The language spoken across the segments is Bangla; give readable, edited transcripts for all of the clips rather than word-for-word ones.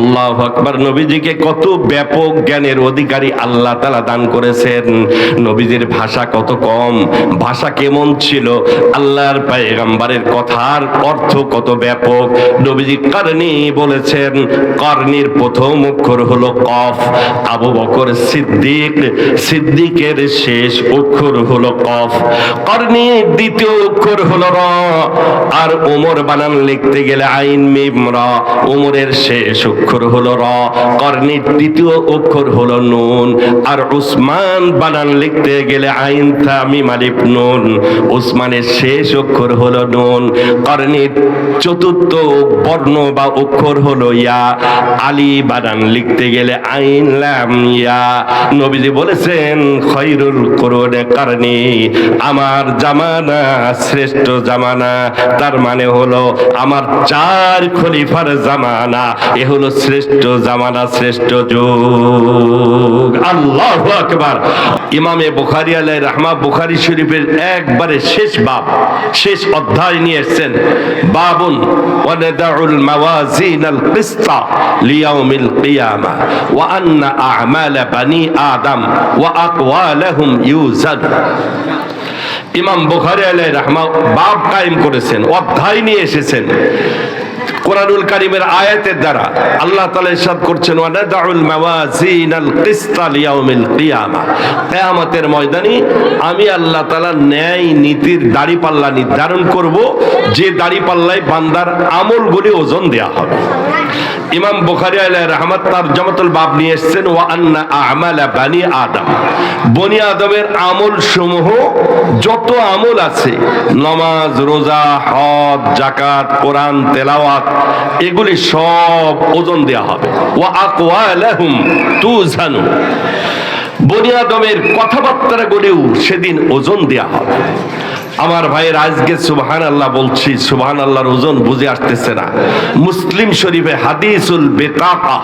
আল্লাহু আকবার। নবীজিকে কত ব্যাপক জ্ঞানের অধিকারী আল্লাহ তাআলা দান করেছেন। নবীজির ভাষা কত কম, ভাষা কেমন ছিল, আল্লাহর পয়গম্বরের কথার অর্থ কত ব্যাপক। নবীজি করনি বলেছেন, করনির প্রথম অক্ষর হলো কফ। আবু বকর সিদ্দিকের শেষ অক্ষর হলো কফ। করনির দ্বিতীয় অক্ষর হলো র। আর ওমর বানান লিখতে গেলে আইন মিম রা। ওমরের শেষ অক্ষর হলো র। করনির তৃতীয় অক্ষর হলো নুন। আর উসমান বানান লিখতে গেলে আইন থা মিম আলিফ নুন। উসমানের শেষ অক্ষর হলো নুন। করনির চতুর্থ বর্ণ বা অক্ষর হলো ইয়া। আলী বানান লিখতে গেলে আইন লাম ইয়া। নবীজি বলেছেন, খৈরুল কুরুনে করনি, আমার জামানা শ্রেষ্ঠ জামানা। তার মানে হলো আমার 4 খলিফার জামানা, এ হলো শ্রেষ্ঠ জামানা, শ্রেষ্ঠ যুগ। আল্লাহু আকবার। ইমামে বুখারী আলাইহির রাহমাহ বুখারী শরীফের একবারে শেষ বাব, শেষ অধ্যায় নিয়ে এসেছেন। বাবুন ওয়া নাদাউল মাওয়াজিনাল কিসতা লিয়াউমিল কিয়ামা ওয়া আন্না আ'মালা বানি আদম ওয়া আকওয়ালাহুম ইউজান। ইমাম বুখারী আলাইহির রাহমাহ বাব কায়েম করেছেন, অধ্যায় নিয়ে এসেছেন। কোরআনুল কারীমের আয়াতের দ্বারা আল্লাহ তাআলা ইরশাদ করছেন, ওয়া নাদাউল মাওয়াজিনাল কিসতা লিয়াউমিল কিয়ামা। কিয়ামতের ময়দানে আমি আল্লাহ তাআলা ন্যায় নীতির দাড়িপাল্লা নির্ধারণ করব, যে দাড়িপাল্লায় বান্দার আমলগুলি ওজন দেয়া হবে। ইমাম বুখারী আলাইহির রাহমাত তারজামাতুল বাব নিয়ে এসেছেন, ওয়া আন্না আ'মালা বানি আদম, বনি আদমের আমল সমূহ, যত আমল আছে, নামাজ, রোজা, হজ, যাকাত, কোরআন তেলাওয়াত, এগুলি সব ওজন দেয়া হবে। ওয়া আকওয়ালাহুম তুজানু, বনি আদমের কথাবার্তা গুলিও সেদিন ওজন দেয়া হবে। আমার ভাইয়ের, আজকে সুবহানাল্লাহ বলছি, সুবহানাল্লাহর ওজন বুঝে আসতেছে না। মুসলিম শরীফে হাদিসুল বেতাকা,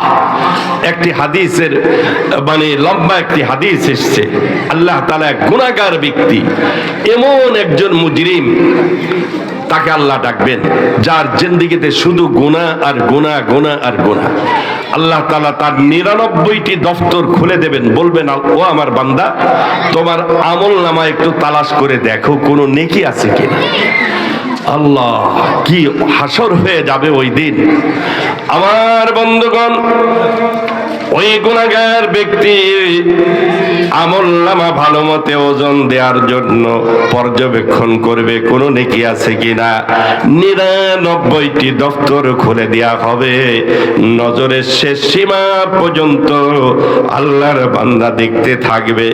একটি হাদিসের মানে লম্বা একটি হাদিস এসেছে। আল্লাহ তাআলা গুনাহগার ব্যক্তি, এমন একজন মুজরিম, তাকে আল্লাহ ডাকবেন, যার জিন্দেগিতে শুধু গুনাহ আর গুনাহ, গুনাহ আর গুনাহ। আল্লাহ তাআলা তার 99টি দফতর খুলে দেবেন, বলবেন, ও আমার বান্দা, তোমার আমল নামা একটু তালাশ করে দেখো কোনো নেকি আছে কিনা। আল্লাহ, কি হাসর হয়ে যাবে ওই দিন। আমার বন্ধুগণ, ওই গুনাহগার ব্যক্তি আমল নামা ভালো মতে ওজন দেওয়ার জন্য পর্যবেক্ষণ করবে কোনো নেকি আছে কিনা। 99টি দফতর খুলে দেয়া হবে। নজরের শেষ সীমা পর্যন্ত আল্লাহর বান্দা দেখতে থাকবে।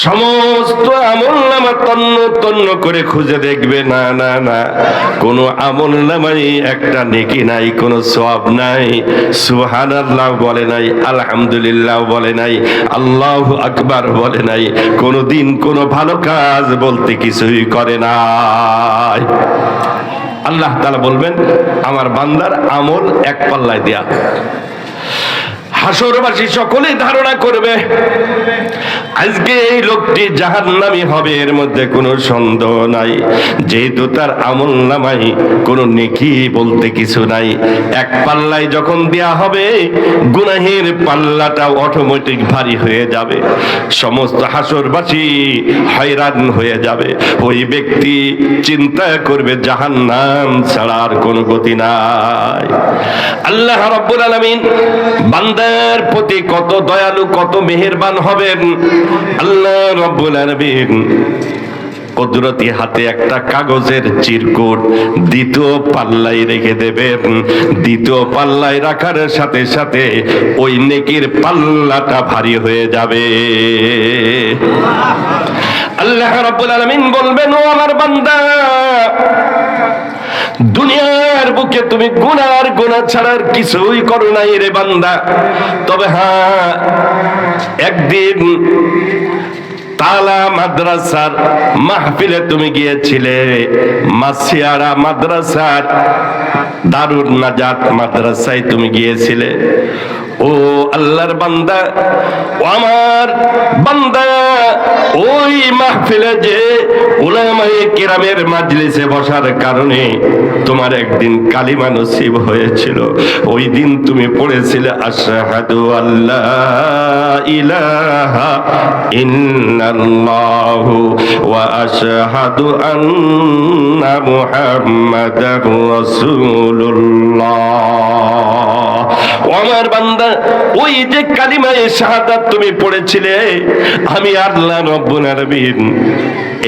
সমস্ত আমল নামা তন্ন তন্ন করে খুঁজে দেখবে, না না না, কোনো আমল নামাই একটা নেকি নাই, কোনো সওয়াব নাই। সুবহানাল্লাহ বলে নাই, আলহামদুলিল্লাহ বলে নাই, আল্লাহু আকবার বলে নাই, কোনো দিন কোনো ভালো কাজ বলতে কিছুই করে নাই। আল্লাহ তাআলা বলবেন, আমার বান্দার আমল এক পাল্লায় দেয়া। হাসরবাসী সকলেই ধারণা করবে আজকে এই লোকটি জাহান্নামী হবে, এর মধ্যে কোনো সন্দেহ নাই। যেহেতু তার আমল নামাই কোনো নেকি বলতে কিছু নাই। এক পাল্লায় যখন দেয়া হবে, গুনাহের পাল্লাটা অটোমেটিক ভারী হয়ে যাবে। সমস্ত হাসরবাসী হয়রান হয়ে যাবে। ওই ব্যক্তি চিন্তা করবে, জাহান্নাম ছাড়া আর কোনো গতি নাই। আল্লাহ রাব্বুল আলামিন বান্দার প্রতি কত দয়ালু, কত মেহেরবান হবেন। আল্লাহ রাব্বুল আলামিন কুদরতি হাতে একটা কাগজের চিরকুট দ্বিতীয় পাল্লায় রেখে দেবেন। দ্বিতীয় পাল্লায় রাখার সাথে সাথে ওই নেকির পাল্লাটা ভারী হয়ে যাবে। আল্লাহ রাব্বুল আলামিন বলবেন, ও আমার বান্দা, দুনিয়ার বুকে তুমি গুনার গুনাহ ছাড়ার কিছুই করো নাই রে বান্দা। তবে হ্যাঁ, একদিন তালা মাদ্রাসার মাহফিলে তুমি গিয়েছিলে, মাসিয়ারা মাদ্রাসার দারুন নাজাত মাদ্রাসায় তুমি গিয়েছিলে। ও আল্লাহর বান্দা, ও আমার বান্দা, ওই মাহফিলে যে উলামায়ে কেরামের মাজলিসে বসার কারণে তোমার একদিন কালিমা নসিব হয়েছিল, ওই দিন তুমি পড়েছিলে আশহাদু আল্লা ইলাহা ইল্লাল্লাহু ওয়া আশহাদু আন্না মুহাম্মাদার রাসূলুল্লাহ। আমার বান্দা, ওই যে কালিমায়ে শাহাদাত তুমি পড়েছিলে, আমি আল্লাহ রব্বুল আলামিন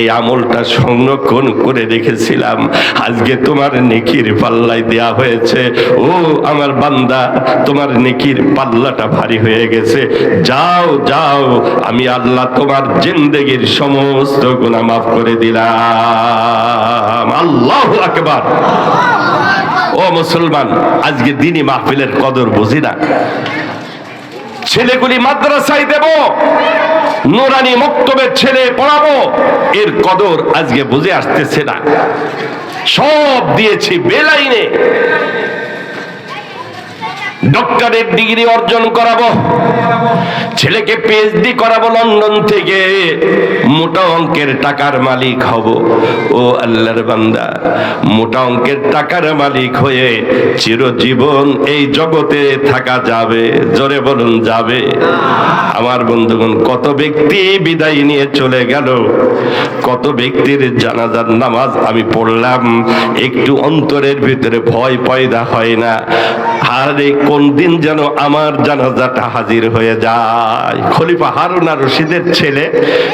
এই আমলটা সংরক্ষণ করে রেখেছিলাম, আজকে তোমার নেকির পাল্লায় দেয়া হয়েছে। ও আমার বান্দা, তোমার নেকির পাল্লাটা ভারী হয়ে গেছে, যাও যাও, আমি আল্লাহ তোমার জিন্দেগির সমস্ত গুনাহ মাফ করে দিলাম। আল্লাহু আকবার। ও মুসলমান, আজকে দিনী মাহফিলের কদর বুঝি না। ছেলেগুলি মাদ্রাসায় দেব, নুরানি মক্তবের ছেলে পড়াবো, এর কদর আজকে বুঝে আসতেছে না। সব দিয়েছি বেলাইনে, ডক্টরেট ডিগ্রি অর্জন করাবো, ছেলেকে পিএইচডি করাবো লন্ডন থেকে, মোটা অঙ্কের টাকার মালিক হব। ও আল্লাহর বান্দা, মোটা অঙ্কের টাকার মালিক হয়ে চিরজীবন এই জগতে থাকা যাবে? জোরে বলুন, যাবে? আমার বন্ধুগণ, কত ব্যক্তি বিদায় নিয়ে চলে গেল, কত ব্যক্তির জানাজার নামাজ আমি পড়লাম, একটু অন্তরের ভিতরে ভয় পয়দা হয় না, আরে কোন দিন যেন আমার জানাজাটা হাজির হয়ে যায়। খলিফা হারুন আর রশিদের ছেলে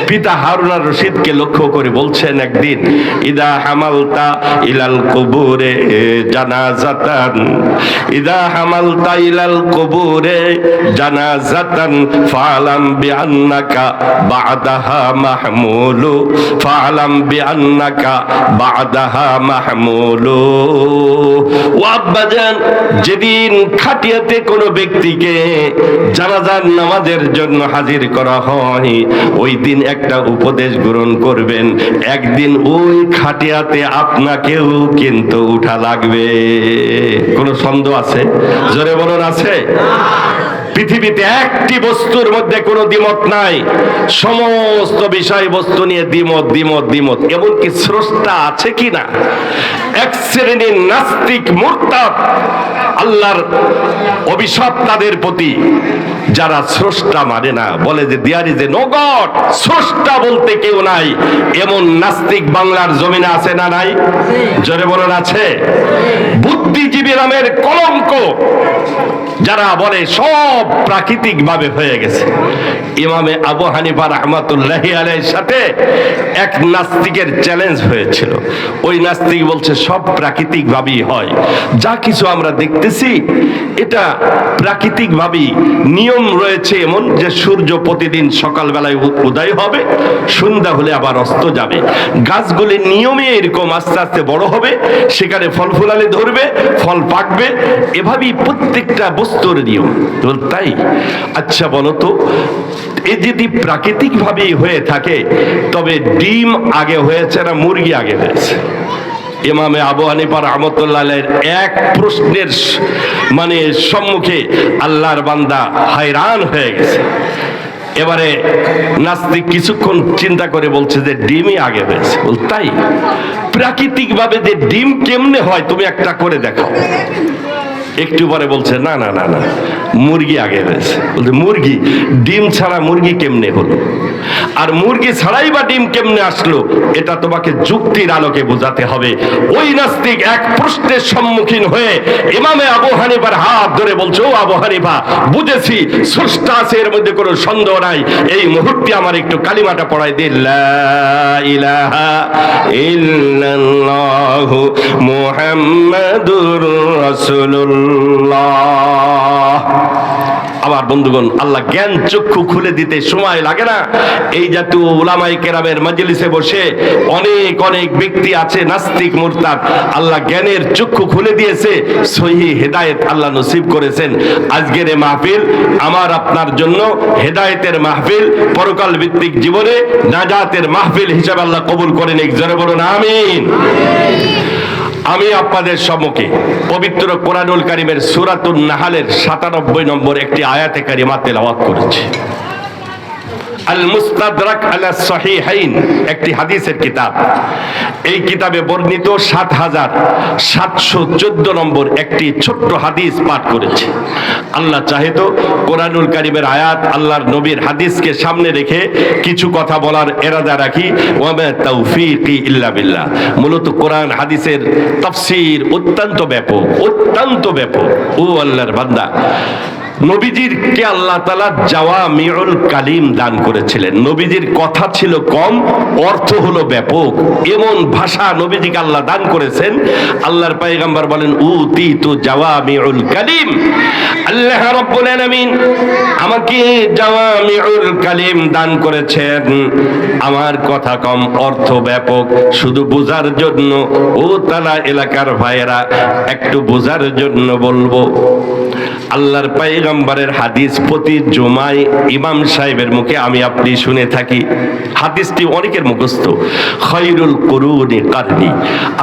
পিতা হারুন আর রশিদকে লক্ষ্য করে বলছেন একদিন, ইদা হামালতা ইলাল কুবুরে জানাজাতান, ইদা হামালতা ইলাল কুবুরে জানাজাতান ফালাম বিআন্নাকা বা'দাহা মাহমুলু, ফালাম বিআন্নাকা বা'দাহা মাহমুলু। ও আব্বাজান, যেদিন খাটিয়াতে কোনো ব্যক্তিকে জানাজার নামাজের জন্য হাজির করা হয়, ওই দিন একটা উপদেশ গ্রহণ করবেন, একদিন ওই খাটিয়াতে আপনাকেও কিন্তু উঠা লাগবে। কোনো সন্দেহ আছে? জোরে বলুন, আছে? পৃথিবীতে একটি বস্তুর মধ্যে কোনো দ্বিমত নাই, সমস্ত বিষয় বস্তু নিয়ে দ্বিমত দ্বিমত দ্বিমত। এমনকি স্রষ্টা আছে কিনা, এক শ্রেণীর নাস্তিক মুরতাদ, আল্লাহর অভিশাপ তাদের প্রতি, যারা স্রষ্টা মানে না, বলে যে there is a no God, স্রষ্টা বলতে কেউ নাই, এমন নাস্তিক বাংলার জমিনে আছে না নাই? জোরে বলুন, আছে? বুদ্ধিজীবী নামের কলঙ্ক, যারা বলে সব প্রাকৃতিক ভাবে হয়ে গেছে। ইমামে আবু হানিফা রাহমাতুল্লাহি আলাইহির সাথে এক নাস্তিকের চ্যালেঞ্জ হয়েছিল। ওই নাস্তিক বলছে সব প্রাকৃতিক ভাবেই হয়, যা কিছু আমরা দেখতেছি এটা প্রাকৃতিক ভাবেই নিয়ম রয়েছে, এমন যে সূর্য প্রতিদিন সকালবেলায় উদয় হবে, সন্ধ্যা হলে আবার অস্ত যাবে, গাছগুলি নিয়মে এরকম আস্তে আস্তে বড় হবে, সেখানে ফল ফুলালে ধরবে, ফল পাকবে, এভাবেই প্রত্যেকটা বস্তুর নিয়ম। তাই আচ্ছা বলো তো, এই যদি প্রাকৃতিক ভাবেই হয়ে থাকে, তবে ডিম আগে হয়েছে না মুরগি আগে হয়েছে? ইমামে আবু হানিফা রাহমাতুল্লাহ আলাইহির এক প্রশ্নের মানে সম্মুখে আল্লাহর বান্দা হায়রান হয়ে গেছে। এবারে নাস্তিক কিছুক্ষণ চিন্তা করে বলছে যে ডিমই আগে হয়েছে। তাই প্রাকৃতিক ভাবে যে ডিম কেমনে হয় তুমি একটা করে দেখাও। একটু পরে বলছে না না না না, মুরগি আগে হয়েছে। বলছে মুরগি, ডিম ছাড়া মুরগি কেমনে হলো, আর মুরগি ছাড়াই বা ডিম কেমনে আসলো, এটা তোমাকে যুক্তির আলোকে বোঝাতে হবে। ওই নাস্তিক এক প্রশ্নের সম্মুখীন হয়ে ইমামে আবু হানিফার হাত ধরে বলছে, ও আবু হানিফা, বুঝেছি স্রষ্টা আছে, এর মধ্যে কোনো সন্দেহ নাই, এই মুহূর্তে আমার একটু কালিমাটা পড়াই দিন, লা ইলাহা ইল্লাল্লাহু মুহাম্মাদুর রাসূলুল্লাহ। আমার বন্ধুগণ, আল্লাহ জ্ঞান চক্ষু খুলে দিতে সময় লাগে না? এই জাতীয় উলামায়ে কেরামের মাজলিসে বসে অনেক অনেক ব্যক্তি আছে নাস্তিক মুরতাদ, আল্লাহ জ্ঞানের চক্ষু খুলে দিয়েছে, সহিহ হেদায়েত আল্লাহ নসিব করেছেন। আজকের এই মাহফিল আমার আপনার জন্য হেদায়েতের মাহফিল, পরকাল ভিত্তিক জীবনে নাজাতের মাহফিল হিসাবে আল্লাহ কবুল করেন। এক জোরে বলুন আমিন। আমি আপনাদের সম্মুখে পবিত্র কোরআনুল কারীমের সূরাতুন নাহলের 97 নম্বর একটি আয়াতে কারিমা তেলাওয়াত করেছি। আল মুস্তাদরাক আলা সহিহাইন একটি হাদিসের কিতাব। এই কিতাবে বর্ণিত 7714 নম্বর একটি ছোট্ট হাদিস পাঠ করেছে। আল্লাহ চাহে তো কোরআনুল কারীমের আয়াত, আল্লাহর নবীর হাদিসকে সামনে রেখে কিছু কথা বলার ইরাদা রাখি। ওয়া মা তাওফীকি ইল্লা বিল্লাহ। মূলত কোরআন হাদিসের তাফসীর অত্যন্ত ব্যাপক, অত্যন্ত ব্যাপক। ও আল্লাহর বান্দা, নবীজির কে আল্লাহ তাআলা জাওয়ামিউল কালিম দান করেছিলেন। নবীজির কথা ছিল কম, অর্থ হলো ব্যাপক। এমন ভাষা নবীজিকে আল্লাহ দান করেছেন। আল্লাহর পয়গম্বর বলেন উতিতু জাওয়ামিউল কালিম। আল্লাহ রাব্বুল আলামিন আমাকে জাওয়ামিউল কালিম দান করেছেন। আমার কথা কম, অর্থ ব্যাপক। শুধু বোঝার জন্য, ও তালা এলাকার ভাইয়েরা, একটু বোঝার জন্য বলবো। আল্লাহর পয়গম্বরের হাদিস প্রতি জুমায় ইমাম সাহেবের মুখে আমি আপনি শুনে থাকি। হাদিসটি অনেকের মুখস্থ। খায়রুল কুরুনি কারনি।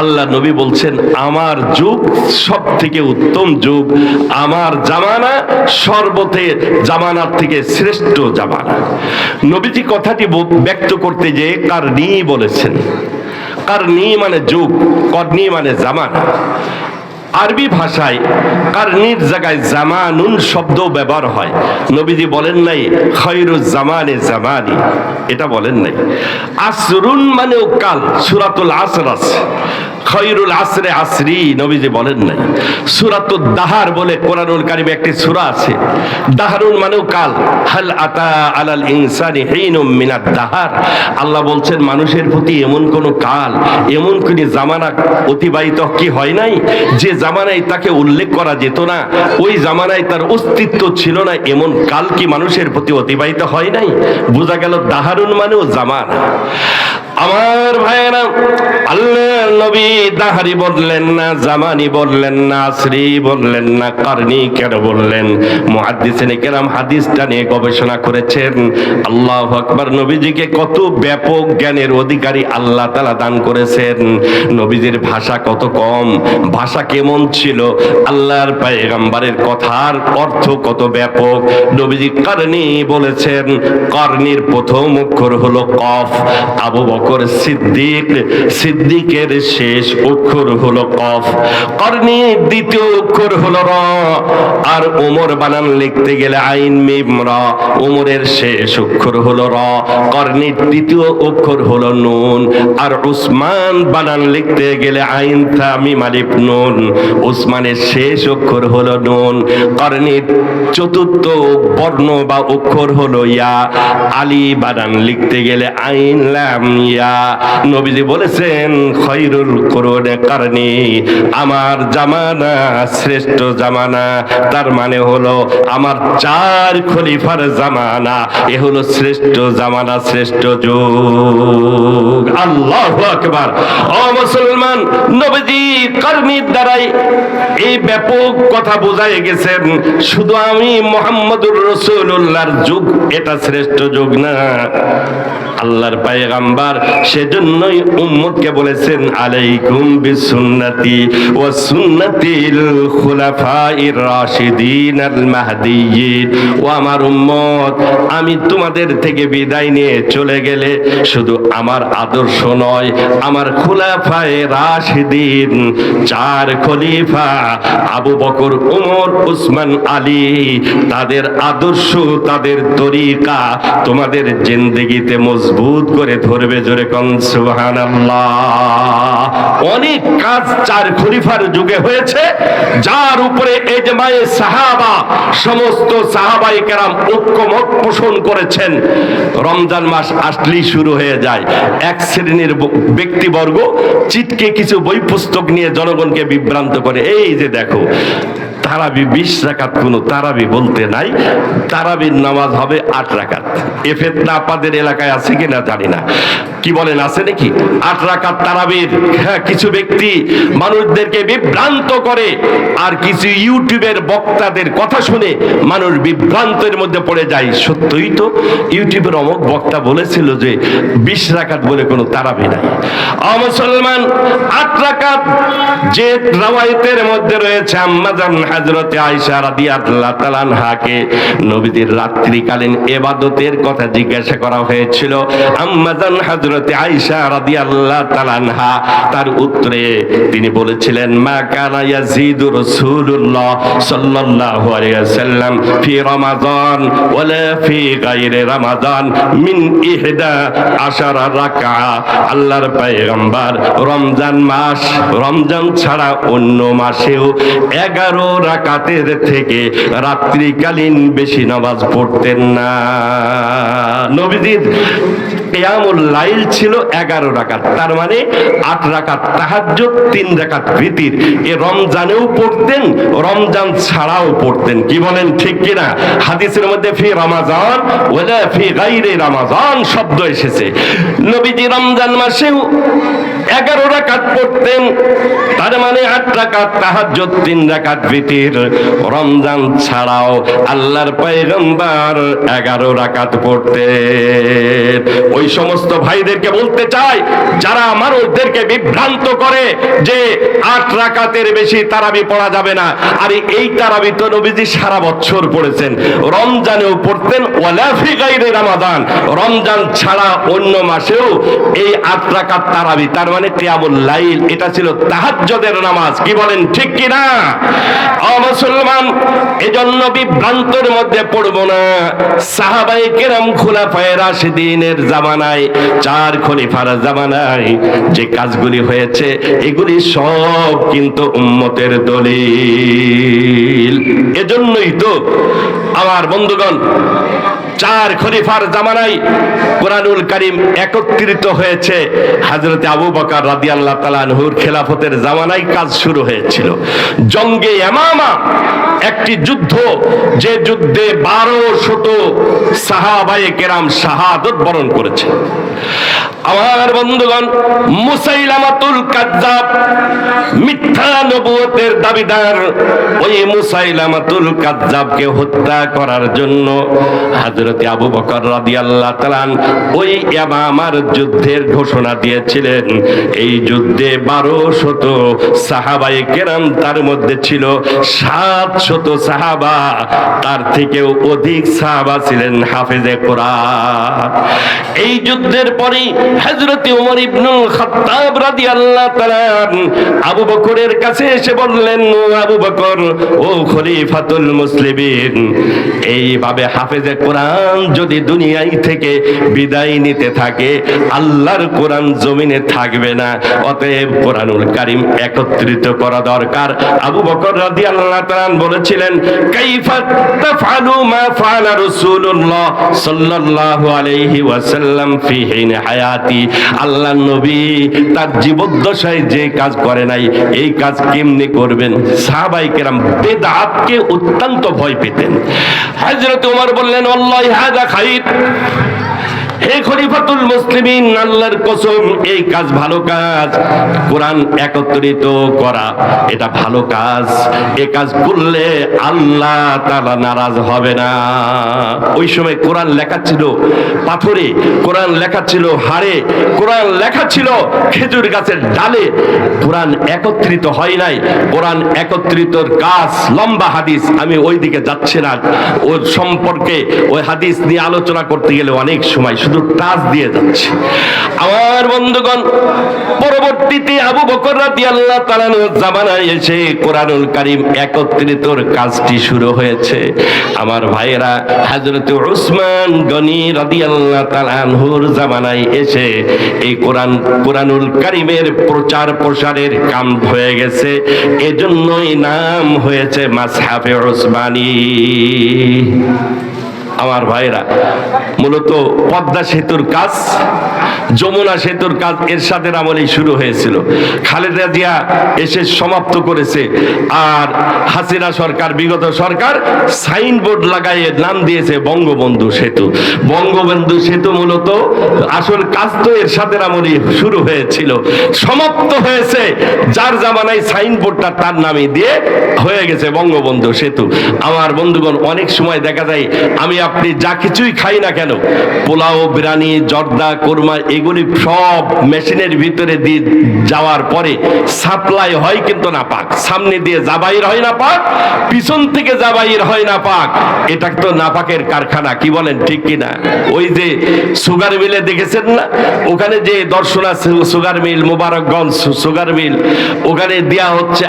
আল্লাহ নবী বলছেন আমার যুগ সব থেকে উত্তম যুগ, আমার জামানা সর্বতে জামানার থেকে শ্রেষ্ঠ জামানা। নবীজি কথাটি ব্যক্ত করতে যে কারনি বলেছেন। কারনি মানে যুগ, করনি মানে জামানা। আরবি ভাষায় কারনির জায়গায় জামানুন শব্দ ব্যবহার হয়। নবীজি বলেন নাই খায়রুজ জামানে জামানি, এটা বলেন নাই। আসরুন মানেও কাল, সূরাতুল আসর আছে। খায়রুল আসরে আসরি নবীজি বলেন নাই। সূরাতুদ দাহার বলে কোরআনুল কারীমে একটি সূরা আছে। দাহারুন মানেও কাল। হাল আতা আলাল ইনসানি হিনুম মিনাদ দাহার। আল্লাহ বলছেন মানুষের প্রতি এমন কোন কাল, এমন কোন জামানা অতিবাহিত কি হয় নাই যে জামানায় তাকে উল্লেখ করা যেত না, ওই জামানায় তার অস্তিত্ব ছিল না, এমন কাল কি মানুষের প্রতি অতিবাহিত হয় নাই? বোঝা গেল দাহারুন মানেও জামানা। আমার ভাইয়েরা, আল্লাহর নবী দাহারি বললেন না, জামানি বললেন না, আসরি বললেন না, কারনি কেন বললেন? মুহাদ্দিসিনে কেরাম হাদিসটা নিয়ে গবেষণা করেছেন। আল্লাহু আকবার। নবীজিকে কত ব্যাপক জ্ঞানের অধিকারী আল্লাহ তাআলা দান করেছেন। নবীজির ভাষা কত কম, ভাষা কেমন ছিল, আল্লাহর পয়গম্বরের কথার অর্থ কত ব্যাপক। নবীজি কারনি বলেছেন। কারনির প্রথম অক্ষর হলো কফ। আবু বকর সিদ্দিক, সিদ্দিকের শেষ অক্ষর হলো কফ। কারনির দ্বিতীয় অক্ষর হলো র। আর ওমর বানান লিখতে গেলে আইন মিম রা। ওমরের শেষ অক্ষর হলো র। কারনির তৃতীয় অক্ষর হলো নুন। আর উসমান বানান লিখতে গেলে আইন থা মিম আলিফ নুন। উসমানের শেষ অক্ষর হলো নুন। কারনির চতুর্থ বর্ণ বা অক্ষর হলো ইয়া। আলী বানান লিখতে গেলে আইন লাম ইয়া। নবীজি বলেছেন খায়রুল কুরুনি কারনি, আমার জামানা শ্রেষ্ঠ জামানা। তার মানে হলো আমার 4 খলিফার জামানা, এ হলো শ্রেষ্ঠ জামানা, শ্রেষ্ঠ যুগ। আল্লাহু আকবার। ও মুসলমান, নবীজি কারনির দ্বারাই এই ব্যাপক কথা বোঝায় গেছেন। শুধু আমি মুহাম্মদুর রাসূলুল্লাহর যুগ এটা শ্রেষ্ঠ যুগ না, আল্লাহর পয়গম্বর সেজন্যই উম্মতকে বলেছেন আলাইকুম বিসুন্নতি ওয়া সুন্নাতিল খুলাফাইর রাশিদিন আল মাহদিয়্যিন। ও আমার উম্মত, আমি তোমাদের থেকে বিদায় নিয়ে চলে গেলে শুধু আমার আদর্শ নয়, আমার খুলাফায়ে রাশিদিন 4 খলিফা আবু বকর, ওমর, উসমান, আলী, তাদের আদর্শ, তাদের তরিকা তোমাদের জিন্দেগিতে মজবুত করে ধরবে। জোরে কোন সুবহানাল্লাহ। অনেক কাজ 4 খলিফার যুগে হয়েছে, যার উপরে ইজমায়ে সাহাবা, সমস্ত সাহাবায়ে কেরাম ঐক্যমত পোষণ করেছেন। রমজান মাস আসলেই শুরু হয়ে যায় এক শ্রেণীর ব্যক্তিবর্গ চিটকে কিছু বই পুস্তক নিয়ে জনগণকে বিভ্রান্ত করে। এই যে দেখো তারাবি 20 রাকাত কোনো তারাবি বলতে নাই। তারাবির নামাজ হবে 8 রাকাত। এ ফিতনা আপনাদের এলাকায় আছে কিনা জানি না, কি বলেন আছে নাকি? 8 রাকাত তারাবির। হ্যাঁ, কিছু ব্যক্তি মানুষদেরকে বিভ্রান্ত করে, আর কিছু ইউটিউবের বক্তাদের কথা শুনে মানুষ বিভ্রান্তের মধ্যে পড়ে যায়। সত্যই তো, ইউটিউবের অমুক বক্তা বলেছিল যে 20 রাকাত বলে কোনো তারাবি নাই। মুসলমান, 8 রাকাত যে রাওয়ায়াতের মধ্যে রয়েছে, আম্মাজান হযরতে আয়েশা রাদিয়াল্লাহু তাআলা আনহাকে নবীদের রাত্রিকালীন ইবাদতের কথা জিজ্ঞাসা করা হয়েছিল। আম্মাজান হযরতে আয়েশা রাদিয়াল্লাহু তাআলা আনহা তার উত্তরে তিনি বলেছিলেন, মা কানা ইয়াজিদু রাসূলুল্লাহ সাল্লাল্লাহু আলাইহি ওয়াসাল্লাম ফি রমাদান ওয়ালা ফি গায়রি রমাদান মিন 11 রাকা। আল্লাহর পয়গম্বর রমজান মাস, রমজান ছাড়া অন্য মাসেও 11 রাকাতের থেকে রাত্রিকালীন বেশি নামাজ পড়তেন না। নবীজির কিয়ামুল লাইল ছিল 11 রাকাত, তার মানে 8 রাকাত তাহাজ্জুদ, 3 রাকাত ভিতির। এ রমজানেও পড়তেন, রমজান ছাড়াও পড়তেন। কি বলেন, ঠিক কিনা? হাদিসের মধ্যে ফি রমাজান ওয়ালা ফি গায়রি রমাজান শব্দ এসেছে। নবীজি রমজান মাসেও 11 রাকাত পড়তেন, তার মানে 8 রাকাত তাহাজ্জুদ, 3 রাকাত ভিতির। রমজান ছাড়াও আল্লাহর পয়গম্বর 11 রাকাত পড়তেন। ওই সমস্ত ভাইদেরকে বলতে চাই যারা মানুষদেরকে বিভ্রান্ত করে যে 8 রাকাতের বেশি তারাবি পড়া যাবে না। আর এই তারাবি তো নবীজি সারা বছর পড়েছেন, রমজানেও পড়তেন, ওয়ালা ফি গায়রি রমাদান, রমজান ছাড়া অন্য মাসেও এই 8 রাকাত তারাবি, তার মানে কিয়ামুল লাইল, এটা ছিল তাহাজ্জুদের নামাজ। কি বলেন, ঠিক কি না? মুসলমান, এজন্য বিভ্রান্তের মধ্যে পড়ব না। সাহাবায়ে কেরাম খুলাফায়ে রাশিদিনের জামানায়, 4 খলিফার জামানায় যে কাজগুলি হয়েছে, এগুলি সব কিন্তু উম্মতের দলিল। এজন্যই তো আমার বন্ধুগণ, 4 খলিফার জামানায় কোরআনুল কারীম একত্রিত হয়েছে। হযরতে আবু বকর রাদিয়াল্লাহু তাআলা আনহুর খেলাফতের জামানায় কাজ শুরু হয়েছিল। জঙ্গে ইয়ামামা, একটি যুদ্ধ, যে যুদ্ধে 12শত সাহাবায়ে কেরাম শাহাদাত বরণ করেছে। আমার বন্ধুগণ, মুসাইলামাতুল কাজ্জাব, মিথ্যা নবুয়তের দাবিদার, ওই মুসাইলামাতুল কাজ্জাবকে হত্যা করার জন্য হযরতে আবু বকর রাদিয়াল্লাহু তাআলা ওই ইয়ামামার যুদ্ধের ঘোষণা দিয়েছিলেন। এই যুদ্ধে 12শত সাহাবায়ে কেরাম, তার মধ্যে ছিল 700 সাহাবা, তার থেকেও অধিক সাহাবা ছিলেন হাফেজে কোরআন। এই যুদ্ধের পরে হযরত ওমর ইবনুল খাত্তাব রাদিয়াল্লাহু তাআলা আবু বকরের কাছে এসে বললেন, আবু বকর, ও খলিফাতুল মুসলিমিন, এইভাবে হাফেজে কোরআন যদি দুনিয়ায় থেকে বিদায় নিতে থাকে, আল্লাহর কোরআন জমিনে থাকবে না। অতএব কোরআনুল কারীম একত্রিত করা দরকার। আবু বকর রাদিয়াল্লাহু তাআলা বলেছিলেন, কাইফা তাফআলু মা ফাআলা রাসূলুল্লাহ সাল্লাল্লাহু আলাইহি ওয়াসাল্লাম ফি হিন হায়াতি। আল্লাহর নবী তার জীবদ্দশায় যে কাজ করে নাই, এই কাজ কেমনে করবেন? সাহাবায়ে কেরাম বিদআতকে অত্যন্ত ভয় পেতেন। হযরত ওমর বললেন, আল্লাহি হাযা খাইর, হে খলিফাতুল মুসলিমিন, আল্লাহর কসম, এই কাজ ভালো কাজ। কোরআন একত্রিত করা এটা ভালো কাজ। এই কাজ করলে আল্লাহ তাআলা নারাজ হবে না। ওই সময় কোরআন লেখা ছিল পাথরে, কোরআন লেখা ছিল হাড়ে, কোরআন লেখা ছিল খেজুর গাছের ডালে। কোরআন একত্রিত হয় নাই। কোরআন একত্রিতর কাজ লম্বা হাদিস, আমি ওই দিকে যাচ্ছি না। ওর সম্পর্কে ওই হাদিস নিয়ে আলোচনা করতে গেলে অনেক সময়, শুধু টাচ দিয়ে যাচ্ছে। আমার বন্ধুগণ, পরবর্তীতে আবু বকর রাদিয়াল্লাহু তাআলা জামানায় এসে কোরআনুল কারীম একত্রিতর কাজটি শুরু হয়েছে। আমার ভাইয়েরা, হযরত উসমান গনি রাদিয়াল্লাহু তাআলা আনহুর জামানায় এসে এই কোরআনুল কারীমের প্রচার প্রসারের কাম হয়ে গেছে। এজন্যই নাম হয়েছে মাসহাফে উসমানী। আমার ভাইরা, মূলত পদ্মা সেতুর কাজ, যমুনা সেতুর কাজ এরশাদের আমলেই শুরু হয়েছিল। খালেদা জিয়া এসে সমাপ্ত করেছে, আর হাসিনা সরকার, বিগত সরকার সাইনবোর্ড লাগাইয়ে নাম দিয়েছে বঙ্গবন্ধু সেতু। বঙ্গবন্ধু সেতু মূলত আসল কাজ তো এরশাদের আমলেই শুরু হয়েছিল, সমাপ্ত হয়েছে, যার জামানায় সাইনবোর্ডটা তার নামে দিয়ে হয়ে গেছে বঙ্গবন্ধু সেতু। আমার বন্ধুগণ, অনেক সময় দেখা যায় আমি আপনি যা কিছুই খাই না কেন, পোলাও, বিরিয়ানি, জর্দা, কোরমা, এগুলি সব মেশিনের ভিতরে দিয়ে যাওয়ার পরে সাপ্লাই হয় কিন্তু না পাক, সামনে দিয়ে জাবাইর হয় না পাক, পিছন থেকে জাবাইর হয় না পাক। এটা তো নাপাকের কারখানা, কি বলেন ঠিক কিনা? ওই যে সুগার মিলে দেখেছেন না, ওখানে যে Darshana sugar mill, Mobarakganj sugar mill, ওখানে দেয়া হচ্ছে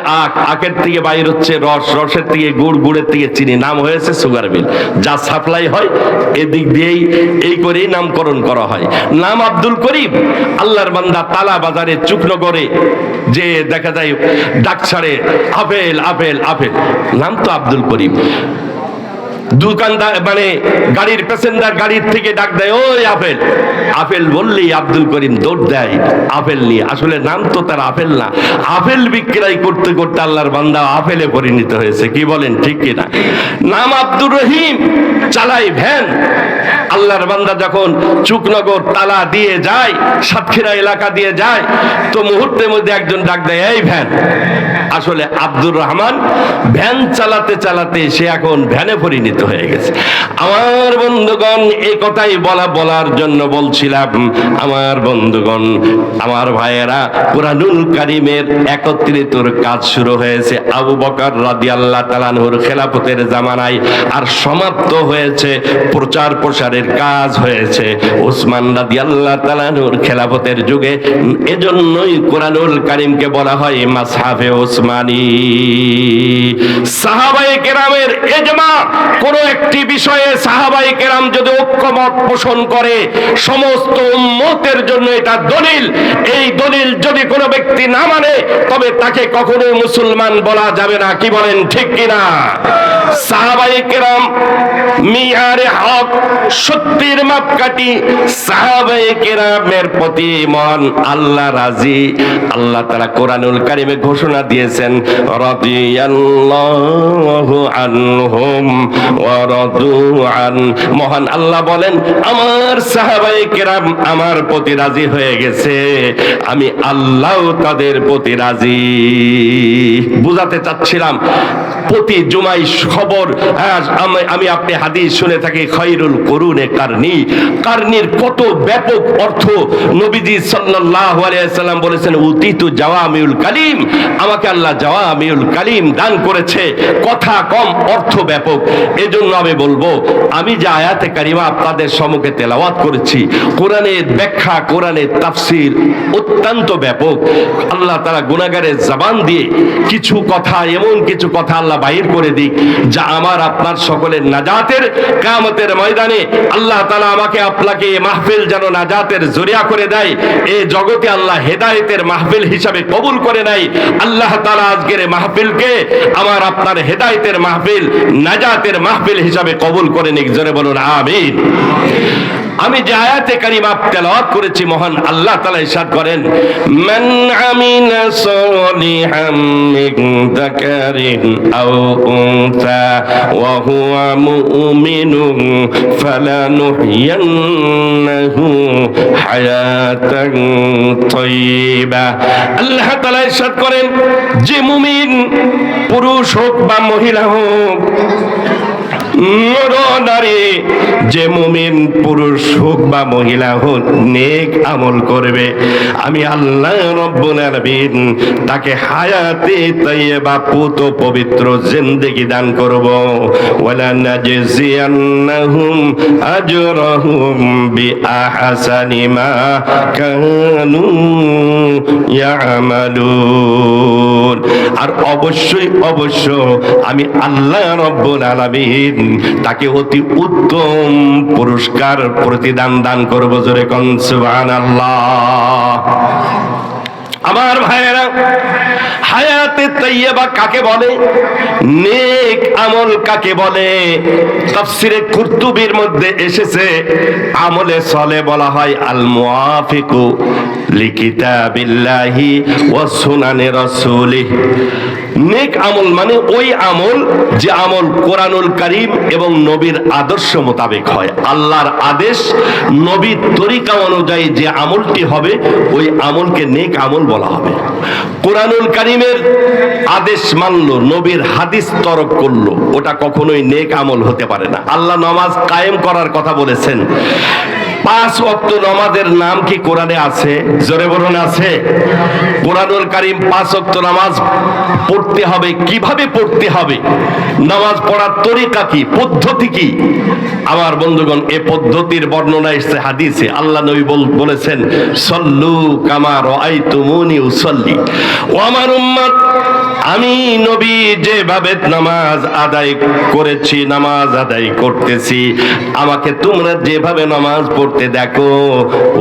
আখের থেকে বাইর হচ্ছে রস, রসের থেকে গুড়, গুড়ের থেকে চিনি, নাম হয়েছে সুগার মিল। যা সাপ্লাই হয় এদিক দিয়েই এই করেই নামকরণ করা হয়। নাম আব্দুল করিম, আল্লাহর বান্দা তালা বাজারে চুকনগরে যে দেখা যায় ডাকছাড়ে আপেল আপেল আপেল, নাম তো আব্দুল করিম। দোকানদার মানে গাড়ির প্যাসেঞ্জার গাড়ির থেকে ডাক দেয়, ওই আপেল আপেল বললেই আব্দুল করিম দৌড় দেয় আপেল নিয়ে। আসলে নাম তো তার আপেল না, আপেল বিক্রয় করতে করতে আল্লাহর বান্দা আপেলে পরিণত হয়েছে, কি বলেন ঠিক কিনা? নাম আব্দুর রহিম, চালাই ভ্যান। আল্লাহর বান্দা যখন চুকনগর তালা দিয়ে যায়, সাতক্ষীরা এলাকা দিয়ে যায়, তো মুহূর্তের মধ্যে একজন ডাক দেয়, এই ভ্যান। আসলে আব্দুর রহমান ভ্যান চালাতে চালাতে সে এখন ভ্যানে পরিণত হয়ে গেছে। আমার বন্ধুগণ, এই কথাই বলার জন্য বলছিলাম, আমার বন্ধুগণ, আমার ভাইয়েরা, কুরআনুল কারীমের একত্রিতর কাজ শুরু হয়েছে আবু বকর রাদিয়াল্লাহু তাআলা আনহুর খেলাফতের জামানায়, আর সমাপ্ত হয়েছে, প্রচার প্রসারের কাজ হয়েছে ওসমান রাদিয়াল্লাহু তাআলা আনহুর খেলাফতের যুগে। এজন্যই কুরআনুল কারীমকে বলা হয় মাসহাফে ওসমানী। সাহাবায়ে কেরামের ইজমা, কোন একটি বিষয়ে সাহাবায়ে কেরাম যদি ঐক্যমত পোষণ করে, সমস্ত উম্মতের জন্য এটা দলিল। এই দলিল যদি কোনো ব্যক্তি না মানে, তবে তাকে কখনো মুসলমান বলা যাবে না, কি বলেন ঠিক কিনা? সাহাবায়ে কেরাম মিয়ারে হক, সত্যের মাপকাঠি। সাহাবায়ে কেরামের প্রতি মহান আল্লাহ রাজি। আল্লাহ তাআলা কোরআনুল কারীমে ঘোষণা দিয়েছেন, রাদিয়াল্লাহু আনহুম ওয়া রাদু আন। মহান আল্লাহ বলেন, আমার সাহাবায়ে কেরাম আমার প্রতি রাজি হয়ে গেছে, আমি আল্লাহ তাদের প্রতি রাজি। বুঝাতে চাচ্ছিলাম, প্রতি জুমায় খবর আমি আপনি হাদিস শুনে থাকি, খায়রুল কুরুনে কারনি। কারনির কত ব্যাপক অর্থ। নবীজি সাল্লাল্লাহু আলাইহি ওয়াসাল্লাম বলেছেন, উতিতু জাওয়ামিউল কালিম, আমাকে আল্লাহ জাওয়ামিউল কালিম দান করেছে, কথা কম, অর্থ ব্যাপক। এজন্য আমি বলবো, আমি যে আয়াতে কারিমা আপনাদের সম্মুখে তেলাওয়াত করেছি, কোরআনের ব্যাখ্যা, কোরআনের তাফসীর অত্যন্ত ব্যাপক। আল্লাহ তাআলা গুনাহগারের জবান দিয়ে কিছু কথা, এমন কিছু কথা আল্লাহ বাহির করে দিক, যা আমার আপনার সকলের নাজাতের, কিয়ামতের ময়দানে আল্লাহ তাআলা আমাকে আপনাকে মাহফিল যেন নাজাতের জরিয়া করে দেয়, এই জগতে আল্লাহ হেদায়েতের মাহফিল হিসাবে কবুল করে নেয়। আল্লাহ তাআলা আজকের মাহফিলকে আমার আপনার হেদায়েতের মাহফিল, নাজাতের মাহফিল হিসাবে কবুল করে নিক, জোরে বলুন আমিন। আমি যে আয়াতে কারিমা তেলাওয়াত করেছি, মহান আল্লাহ তাআলা ইরশাদ করেন, মান আমিলা সালিহাম মিন যাকারিন আও উনসা ওয়া হুয়া মুমিনুন ফালানুহইয়ান্নাহু হায়াতান তাইয়্যিবা। আল্লাহ তাআলা ইরশাদ করেন, যে মুমিন, পুরুষ হোক বা মহিলা হোক, নর নারী, যে মুমিন পুরুষ হোক বা মহিলা হোক, নেক আমল করবে, আমি আল্লাহ রব্বুল আলামিন তাকে হায়াতে তাইয়্যিবা, পুত পবিত্র জিন্দেগি দান করব। ওয়ালা নাজজিয়ান্নাহুম আজরাহুম বিআহসানি মা কানু ইয়ামালুন। আর অবশ্যই আমি আল্লাহ রব্বুল আলামিন তাকে অতি উত্তম পুরস্কার প্রতিদান দান করব, জোরে কোন সুবহানাল্লাহ। আমার ভাইয়েরা, হায়াতে তাইয়্যিবা কাকে বলে, নেক আমল কাকে বলে? তাফসিরে কুরতুবির মধ্যে এসেছে আমলে সলে বলা হয় আল মুআফিকু লিকিতাবিল্লাহি ওয়া সুনানি রাসূলিহ। নেক আমল মানে ওই আমল যে আমল কোরআনুল কারীম এবং নবীর আদর্শ মোতাবেক হয়। আল্লাহর আদেশ, নবীর তরিকা অনুযায়ী যে আমলটি হবে ওই আমলকে নেক আমল বলা হবে। কোরআনুল কারীমের আদেশ মানলো, নবীর হাদিস তরক করলো, ওটা কখনোই নেক আমল হতে পারে না। আল্লাহ নামাজ কায়েম করার কথা বলেছেন। 5 ওয়াক্ত নামাজের নাম কি কোরআনে আছে? জোরে বলুন আছে? কোরআনুল কারীম 5 ওয়াক্ত নামাজ পড়তে হবে, কিভাবে পড়তে হবে, নামাজ পড়ার তরিকা কি, পদ্ধতি কি? আমার বন্ধুগণ, এই পদ্ধতির বর্ণনা এসেছে হাদিসে। আল্লাহ নবী বলেছেন, সল্লু কামা রাআইতুমুনি উসাল্লি। ও আমার উম্মত, আমি নবী যেভাবে নামাজ আদায় করেছি, নামাজ আদায় করতেছি, আমাকে তোমরা যেভাবে নামাজ পড়তে দেখো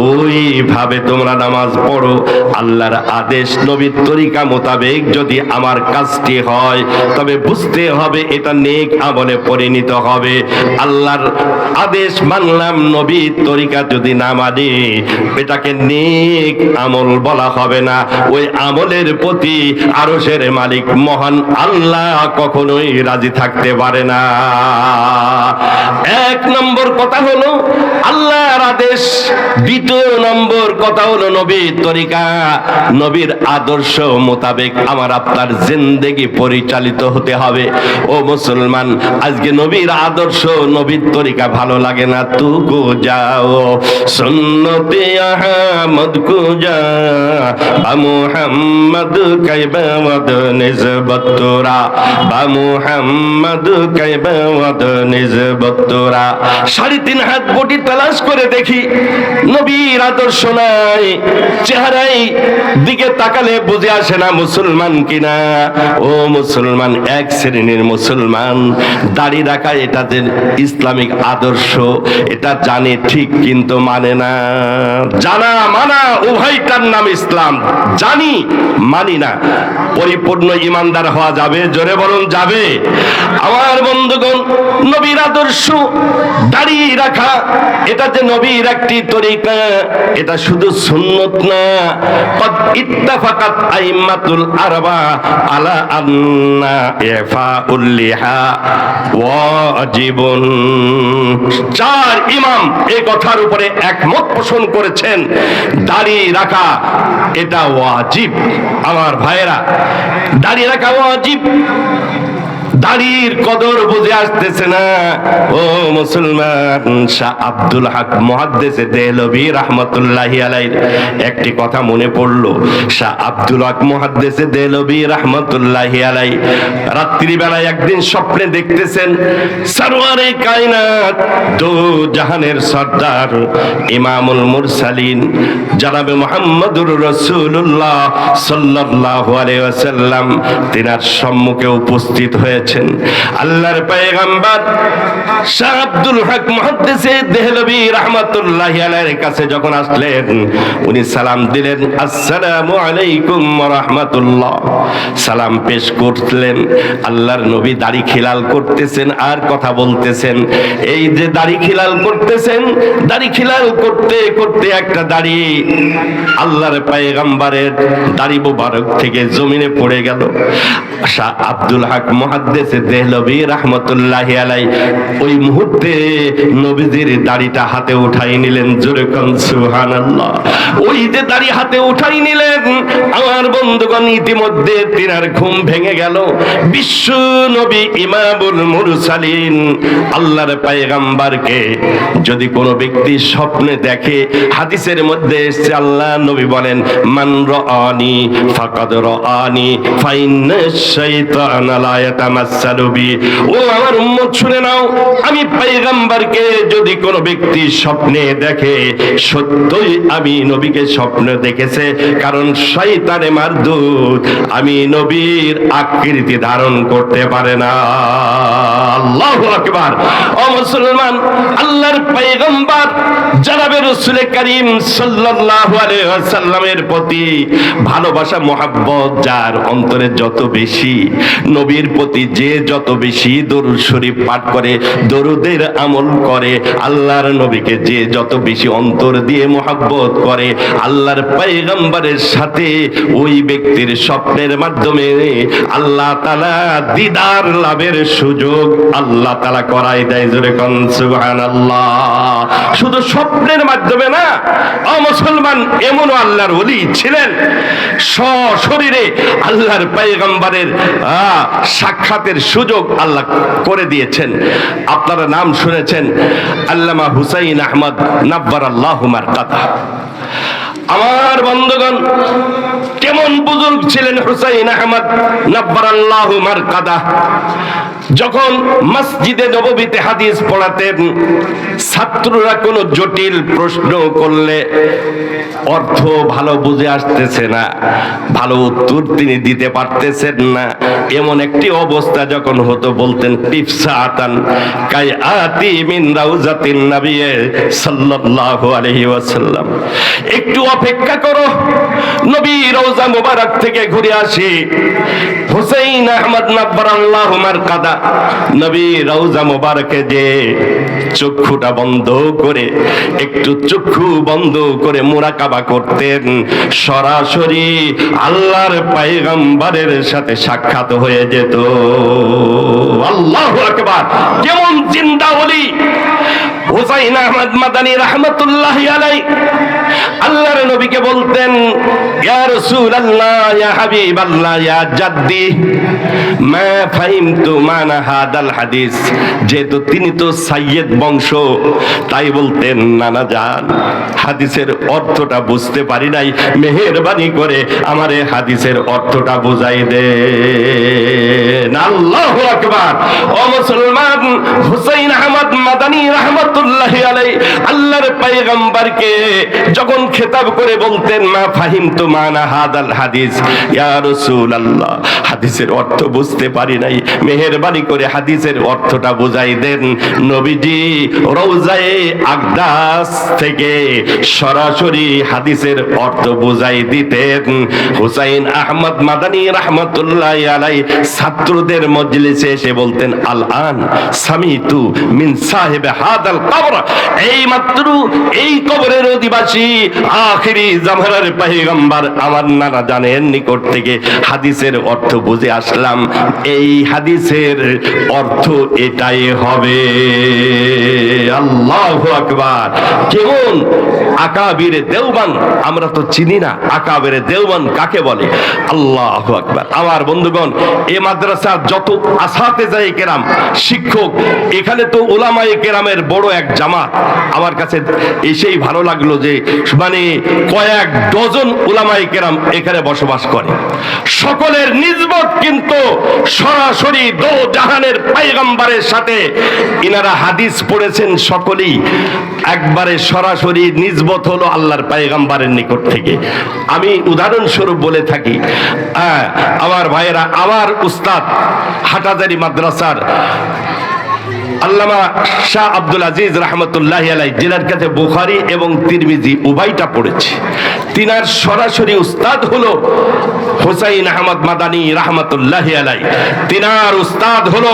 ওইভাবে তোমরা নামাজ পড়ো। আল্লাহর আদেশ, নবীর তরিকা মোতাবেক যদি আমার কাজটি হয় তবে বুঝতে হবে এটা নেক আমলে পরিণত হবে। আল্লাহর আদেশ মানলাম, নবীর তরিকা যদি না মানি এটাকে নেক আমল বলা হবে না। ওই আমলের প্রতি আরশের মালিক মহান আল্লাহ কখনোই রাজি থাকতে পারে না। 1 নম্বর কথা হলো আল্লাহর আদেশ। 2 নম্বর কথা হলো নবীর তরিকা, নবীর আদর্শ মোতাবেক আমার আপনার জিন্দেগি পরিচালিত হতে হবে। ও মুসলমান, আজকে নবীর আদর্শ, নবীর তরিকা ভালো লাগে না, তু কো যাও সুন্নতে আহমদ কো যা বা মুহাম্মদ কাইবা ওয়াদ নিসবত তোরা, বা মুহাম্মদ কাইবা ওয়াদ নিসবত তোরা। 3.5 হাত বটি তালাশ করে দেখি নবীর আদর্শ নাই, চেহারাই দিকে তাকালে বুঝে আসে না মুসলমান কিনা। ও মুসলমান, 1 শ্রেণীর মুসলমান দাড়ি রাখা এটা যে ইসলামিক আদর্শ এটা জানে ঠিক, কিন্তু মানে না। জানা মানা উভয়টার নাম ইসলাম, জানি মানি না। পরিপূর্ণ ইমানদার হওয়া যাবে? জোরে বলুন যাবে? আমার বন্ধুগণ, নবীর আদর্শ দাড়ি রাখা এটা যে নবীর একটি তরিকা, এটা শুধু সুন্নত না। কদ ইত্তাফাকাত আইম্মাতুল আরবা আলা আন্না ইফাউল লিহা ওয়াজিবুন। 4 ইমাম এই কথার উপরে একমত পোষণ করেছেন, দাড়ি রাখা এটা ওয়াজিব। আমার ভাইয়েরা, দাড়ি রাখা ওয়াজিব। দাড়ির কদর বুঝে আসতেছে না। ও মুসলমান, শাহ আব্দুল হক মুহাদ্দিসে দেহলভী রাহমাতুল্লাহি আলাইহির একটি কথা মনে পড়লো। শাহ আব্দুল হক মুহাদ্দিসে দেহলভী রাহমাতুল্লাহি আলাইহি রাত্রি বেলায় একদিন স্বপ্নে দেখতেছেন সরওয়ারে কায়নাত, দো জাহানের সর্দার, ইমামুল মুরসালিন জনাবে মুহাম্মদুর রাসূলুল্লাহ সাল্লাল্লাহু আলাইহি ওয়াসাল্লাম তিনার সম্মুখে উপস্থিত হয়েছে। আল্লাহর পয়গম্বর শাহ আব্দুল হক মুহাদ্দিসে দেহলভী রাহমাতুল্লাহি আলাইহির কাছে যখন আসলেন, উনি সালাম দিলেন, আসসালামু আলাইকুম ওয়া রাহমাতুল্লাহ। সালাম পেশ করলেন। আল্লাহর নবী দাড়ি খিলাল করতেছেন আর কথা বলতেছেন। এই যে দাড়ি খিলাল করতেছেন, দাড়ি খিলাল করতে করতে একটা দাড়ি আল্লাহর পয়গম্বরের দাড়ি মুবারক থেকে জমিনে পড়ে গেল। শাহ আব্দুল হক মুহাদ্দিসে দেহলভী রাহমাতুল্লাহি আলাইহি ওই মুহূর্তে নবীজির দাড়িটা হাতে উঠাই নিলেন। জোরে কোন সুবহানাল্লাহ। ওই যে দাড়ি হাতে উঠাই নিলেন, আমার বন্ধুগণ, ইতিমধ্যে তিনার ঘুম ভেঙে গেল। বিশ্ব নবী ইমামুল মুরসালিন আল্লাহর পয়গম্বরকে যদি কোনো ব্যক্তি স্বপ্নে দেখে, হাদিসের মধ্যে এসেছে আল্লাহ নবী বলেন, মান রাআনি ফাকাদ রাআনি ফাইন্নাশ শাইতানা লা ইয়াতামাস ইয়াতামাসসালু বি। ও আমার উম্মত শুনে নাও, আমি পয়গম্বরকে যদি কোনো ব্যক্তি স্বপ্নে দেখে, সত্যই আমি নবীকে স্বপ্নে দেখেছে, কারণ শয়তানে মারদুদ আমি নবীর আকৃতি ধারণ করতে পারে না। আল্লাহু আকবার। ও মুসলমান, আল্লাহর পয়গম্বর জনাবে রাসূল করিম সাল্লাল্লাহু আলাইহি ওয়াসাল্লামের প্রতি ভালোবাসা মহব্বত যার অন্তরে যত বেশি, নবীর প্রতি যে যত বেশি দরুদ শরীফ পাঠ করে, দরুদের আমল করে, আল্লাহর নবীকে যে যত বেশি অন্তর দিয়ে মহব্বত করে, আল্লাহর পয়গম্বরের সাথে ওই ব্যক্তির স্বপ্নের মাধ্যমে আল্লাহ তাআলা দিদার লাভের সুযোগ আল্লাহ তাআলা করাই দেয়। জোরে কোন সুবহানাল্লাহ। শুধু স্বপ্নের মাধ্যমে না, ও মুসলমান, এমনও আল্লাহর ওলি ছিলেন সশরীরে আল্লাহর পয়গম্বরের সাক্ষাতের সুযোগ আল্লাহ করে দিয়েছেন। আপনারা নাম শুনেছেন আল্লামা হুসাইন আহমদ নাব্বারাল্লাহু মারকাদা। আমার বন্ধুগণ, কেমন বুজুর্গ ছিলেন হুসাইন আহমদ নাব্বারাল্লাহু মারকাদা। যখন মসজিদে নববীতে হাদিস পড়াতেন, ছাত্ররা কোনো জটিল প্রশ্ন করলে অর্থ ভালো বুঝে আসতেছে না, ভালো উত্তর তিনি দিতে পারতেছেন না, এমন একটি অবস্থা যখন হতো, বলতেন ইফসাতান কায়াতি মিন রাউজাতিন নবী সাল্লাল্লাহু আলাইহি ওয়াসাল্লাম, একটু অপেক্ষা করো, নবী রওজা মুবারক থেকে ঘুরে আসি। হুসাইন আহমদ নাব্বারাল্লাহু মারকাদা নবী রওজা মুবারকে যে চক্ষুটা বন্ধ করে, একটু চক্ষু বন্ধ করে মুরাকাবা করতেন, সরাসরি আল্লাহর পয়গম্বরের সাথে সাক্ষাৎ হয়ে যেত। আল্লাহু আকবার। কেমন জিন্দা ওলি হুসাইন আহমদ মাদানী রাহমাতুল্লাহি আলাইহি আল্লাহর নবীকে বলতেন, ইয়া রাসূলুল্লাহ, ইয়া হাবিবাল্লাহ, ইয়া জাদ্দি, মা ফাহিমতু মানা হাদাল হাদিস। যেহেতু তিনি তো সাইয়্যেদ বংশ, তাই বলতেন, নানা জান, হাদিসের অর্থটা বুঝতে পারি নাই, মেহেরবানি করে আমারে হাদিসের অর্থটা বুঝাই দেন। আল্লাহু আকবার। ও মুসলমান, হুসাইন আহমদ মাদানী রাহমাতুল্লাহি আলাইহি আল্লাহর পয়গম্বরকে যখন খেতাব করে বলতেন, মা ফাহিমতু মানা হাদাল হাদিস, ইয়া রাসূলুল্লাহ, হাদিসের অর্থ বুঝতে পারি নাই, মেহেরবানি করে হাদিসের অর্থটা বুঝাই দেন। নবীজি রওজায়ে আকদাস থেকে সরাসরি হাদিসের অর্থ বুঝাই দিতেন। হুসাইন আহমদ মাদানী রাহমাতুল্লাহি আলাইহি ছাত্রদের মজলিসে এসে বলতেন, আল আন সামিতু মিন সাহিব হাদাল কবর, এই মাত্র এই কবরের অধিবাসী আখিরি জামানার পয়গম্বর আমার নানা জানের নিকট থেকে হাদিসের অর্থ বুঝে আসলাম, এই হাদিসের অর্থ এটাই হবে। আল্লাহু আকবার। কেমন আকাবিরে দেওবন্দ, আমরা তো চিনি না আকাবিরে দেওবন্দ কাকে বলে। আল্লাহু আকবার। আমার বন্ধুগণ, এই মাদ্রাসার যত আসাতেজায়ে কেরাম, শিক্ষক, এখানে তো উলামায়ে কেরামের বড় এক জামাত। আমার কাছে এসেই ভালো লাগলো যে মানে কয়েক ডজন উলামায়ে কেরাম এখানে বসবাস করে। সকলের নিসবত কিন্তু সরাসরি দো জাহানের পয়গম্বরের সাথে। ইনারা হাদিস পড়েছেন সকলেই, একবারে সরাসরি নিসবত হলো আল্লাহর পয়গম্বরের নিকট থেকে। আমি উদাহরণস্বরূপ বলে থাকি, আমার ভাইয়েরা, আমার উস্তাদ হাটাজারি মাদ্রাসার আল্লামা শাহ আব্দুল আজিজ রাহমাতুল্লাহি আলাইহি, যিনার কাছে বুখারী এবং তিরমিজি উভয়টা পড়েছে, তিনার সরাসরি উস্তাদ হলো হুসাইন আহমদ মাদানী রাহমাতুল্লাহি আলাইহি। তিনার উস্তাদ হলো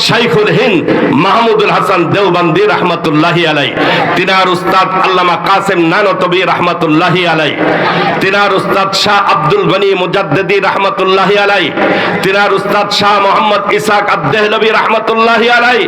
শাইখুল হিন্দ মাহমুদুল হাসান দেওবন্দি রাহমাতুল্লাহি আলাইহি। তিনার উস্তাদ আল্লামা কাসেম নানতবী রাহমাতুল্লাহি আলাইহি। তিনার উস্তাদ শাহ আব্দুল গনি মুজাদ্দিদি রাহমাতুল্লাহি আলাইহি। তিনার উস্তাদ শাহ মোহাম্মদ ইসহাক আদ-দেহলভী রাহমাতুল্লাহি আলাইহি।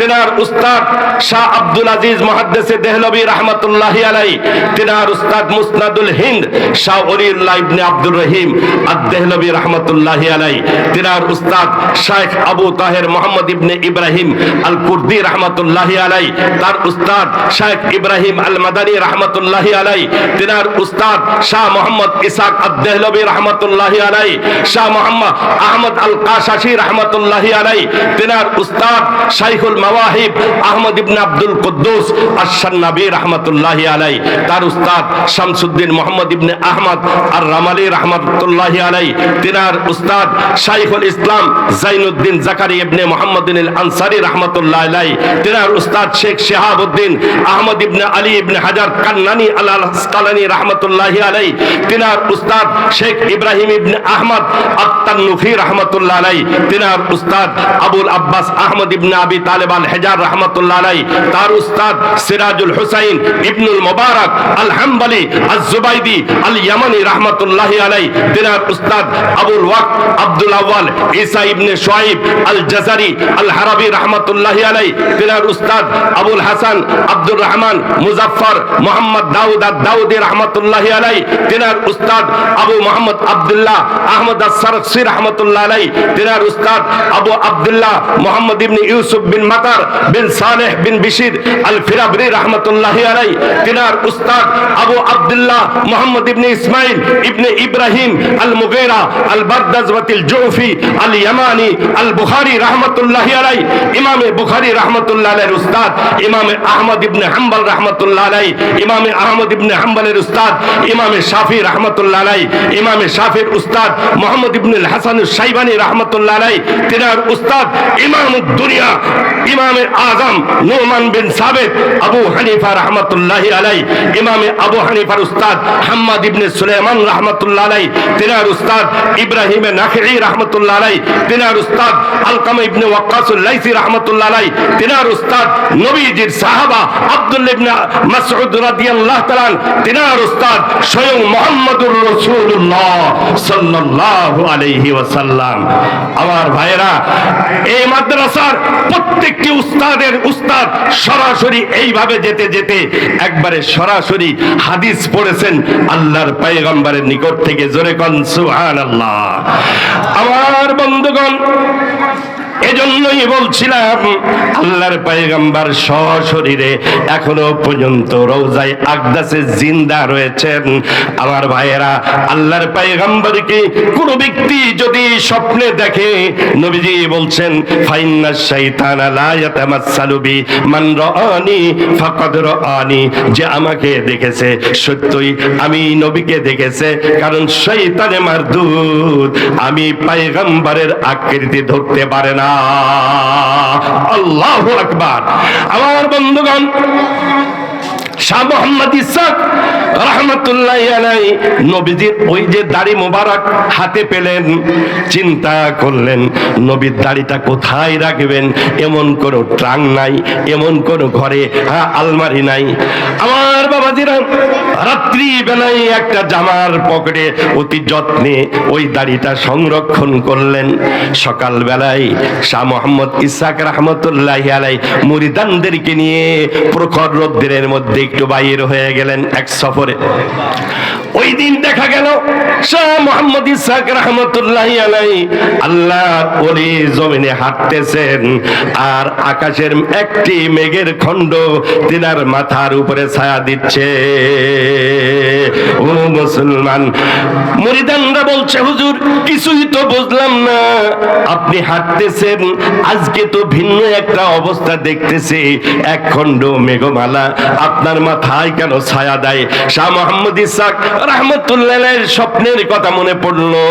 তিনার উস্তাদ শাহ আব্দুল আজিজ মুহাদ্দিস দেহলভী রাহমাতুল্লাহি আলাইহি। তিনার উস্তাদ মুসনাদুল হিন্দ হিন্দ শাহ ওলিউল্লাহ ইবনে আব্দুর রহিম আদ-দেহলভী রাহমাতুল্লাহি আলাইহি, তিনার উস্তাদ শেখ আবু তাহের মোহাম্মদ ইবনে ইব্রাহিম আল কুর্দি রাহমাতুল্লাহি আলাইহি, তার উস্তাদ শেখ ইব্রাহিম আল মাদানী রাহমাতুল্লাহি আলাইহি, তিনার উস্তাদ শাহ মোহাম্মদ ইসহাক আদ-দেহলভী রাহমাতুল্লাহি আলাইহি, শাহ মোহাম্মদ আহমদ আল কাশাশী রাহমাতুল্লাহি আলাইহি, তিনার উস্তাদ শাইখুল মাওয়াহিব আহমদ ইবনে আব্দুল কুদ্দুস আশ-শান্নাবী রাহমাতুল্লাহি আলাইহি, তার উস্তাদ শামসুদ্দিন মোহাম্মদ ইবনে আহমদ আর রামালি রাহমাতুল্লাহি আলাইহি, তিনার উস্তাদ শাইখুল ইসলাম জাইনুদ্দিন জাকারি ইবনে মুহাম্মদিন আল আনসারী রাহমাতুল্লাহি আলাইহি, তিনার উস্তাদ শেখ শিহাবউদ্দিন আহমদ ইবনে আলী ইবনে হাজার কান্নানী আল আসকালানী রাহমাতুল্লাহি আলাইহি, তিনার উস্তাদ শেখ ইব্রাহিম ইবনে আহমদ আত-তান্নুফি রাহমাতুল্লাহি আলাইহি, তিনার উস্তাদ আবুল আব্বাস আহমদ ইবনে আবি তালেব আল হেজার রাহমাতুল্লাহি আলাইহি, তার উস্তাদ সিরাজুল হুসাইন ইবনুল মুবারক আল হাম্বলি আজ-জুবাইদি আল ইয়ামানি রাহমাতুল্লাহি আলাইহি, তিনার উস্তাদ আবুল ওয়াক্ত আব্দুল আউয়াল ঈসা ইবনে শুআইব আল জাজারি আল হারাবি রাহমাতুল্লাহি আলাইহি, তিনার উস্তাদ আবুল হাসান আব্দুর রহমান মুজাফফর মুহাম্মদ দাউদ আদ-দাউদি রাহমাতুল্লাহি আলাইহি, তিনার উস্তাদ আবু মুহাম্মদ আব্দুল্লাহ আহমদ আস-সারখসি রাহমাতুল্লাহি আলাইহি, তিনার উস্তাদ আবু আব্দুল্লাহ মুহাম্মদ ইবনে ইউসুফ বিন মাতার বিন সালেহ বিন বিশির আল ফিরাবরি রাহমাতুল্লাহি আলাইহি, তিনার উস্তাদ আবু আব্দুল্লাহ মুহাম্মদ ইবনে ইসমাইল ইবনে ইব্রাহিম আল মুগীরা আল বারদাজওয়াতিল জুফি আল ইয়ামানি আল বুখারী রাহমাতুল্লাহি আলাইহি, ইমামে বুখারী রাহমাতুল্লাহি আলাইহির উস্তাদ ইমামে আহমদ ইবনে হাম্বল রাহমাতুল্লাহি আলাইহি, ইমামে আহমদ ইবনে হাম্বলের উস্তাদ ইমামে শাফি রাহমাতুল্লাহি আলাইহি, ইমামে শাফির উস্তাদ মুহাম্মদ ইবনে আল হাসান আশ-শাইবানী রাহমাতুল্লাহি আলাইহি, তিনার উস্তাদ ইমামুদ দুনিয়া ইমামে আযম নুমান বিন সাবিত আবু হানিফা রাহমাতুল্লাহি আলাইহি, ইমামে আবু হানিফার উস্তাদ হাম্মাদ ইবনে সুলাইমান রাহমাতুল্লাহি আলাইহি, তিনার উস্তাদ ইব্রাহিম নাখঈ রাহমাতুল্লাহি আলাইহি, তিনার উস্তাদ আলকামা ইবনে ওয়াক্কাস আল-লাইসি রাহমাতুল্লাহি আলাইহি, তিনার উস্তাদ নবীজির সাহাবা আব্দুল্লাহ ইবনে মাসউদ রাদিয়াল্লাহু তাআলা, তিনার উস্তাদ স্বয়ং মুহাম্মদুর রাসূলুল্লাহ সাল্লাল্লাহু আলাইহি ওয়াসাল্লাম। আমার ভাইরা, এই মাদ্রাসার প্রত্যেকটি উস্তাদের উস্তাদ সরাসরি এইভাবে যেতে যেতে একবারে সরাসরি হাদিস পড়েছেন আল্লাহর পয়গম্বরের নিকট থেকে। জোরে কোন সুবহানাল্লাহ। আমার বন্ধুগণ, এজন্যই বলছিলাম আল্লাহর পয়গম্বর সশরীরে এখনো পর্যন্ত রওজায়ে আকদাসে জিন্দা রয়েছেন। আমার ভাইয়েরা, আল্লাহর পয়গম্বরকে কোন ব্যক্তি যদি স্বপ্নে দেখে, নবীজি বলছেন ফাইন্না শাইতানা লা ইয়াতামাসসালু বি মান রাআনি ফাকাদ রাআনি, যে আমাকে দেখেছে সত্যই আমি নবীকে দেখেছে, কারণ শয়তানে মারদুদ আমি পয়গম্বরের আকৃতি ধরতে পারে না। আল্লাহু আকবার। আমার বন্ধুগণ, শাহ মোহাম্মদ ইসহাক রাহমাতুল্লাহি আলাইহি নবীজির ওই যে দাড়ি মোবারক হাতে পেলেন, চিন্তা করলেন নবীর দাড়িটা কোথায় রাখবেন। এমন কোনো ট্রাং নাই, এমন কোনো ঘরে আলমারি নাই। আমার বাবাজিরা, রাত্রি বেলায় একটা জামার পকেটে অতি যত্নে ওই দাড়িটা সংরক্ষণ করলেন। সকাল বেলায় শাহ মোহাম্মদ ইসহাক রাহমাতুল্লাহি আলাইহি মুরিদানদেরকে নিয়ে প্রখর রৌদ্রের মধ্যে একটু বাইর হয়ে গেলেন এক সফরে। ওই দিন দেখা গেল শাহ মোহাম্মদ ইসহাক রাহমাতুল্লাহি আলাইহি আল্লাহর ওলি জমিনে হাঁটতেছেন, আর আকাশের একটি মেঘের খণ্ড তিনার মাথার উপরে ছায়া দিচ্ছে। ও মুসলমান, মুরিদানরা বলছে, হুজুর কিছুই তো বুঝলাম না, আপনি হাঁটতেছেন, আজকে তো ভিন্ন একটা অবস্থা দেখতেছি, এক খণ্ড মেঘমালা আপনার মাথায় কেন ছায়া দেয়? শাহ মোহাম্মদ ইসহাক রাহমাতুল্লাহি আলাইহির স্বপ্নের কথা মনে পড়লো।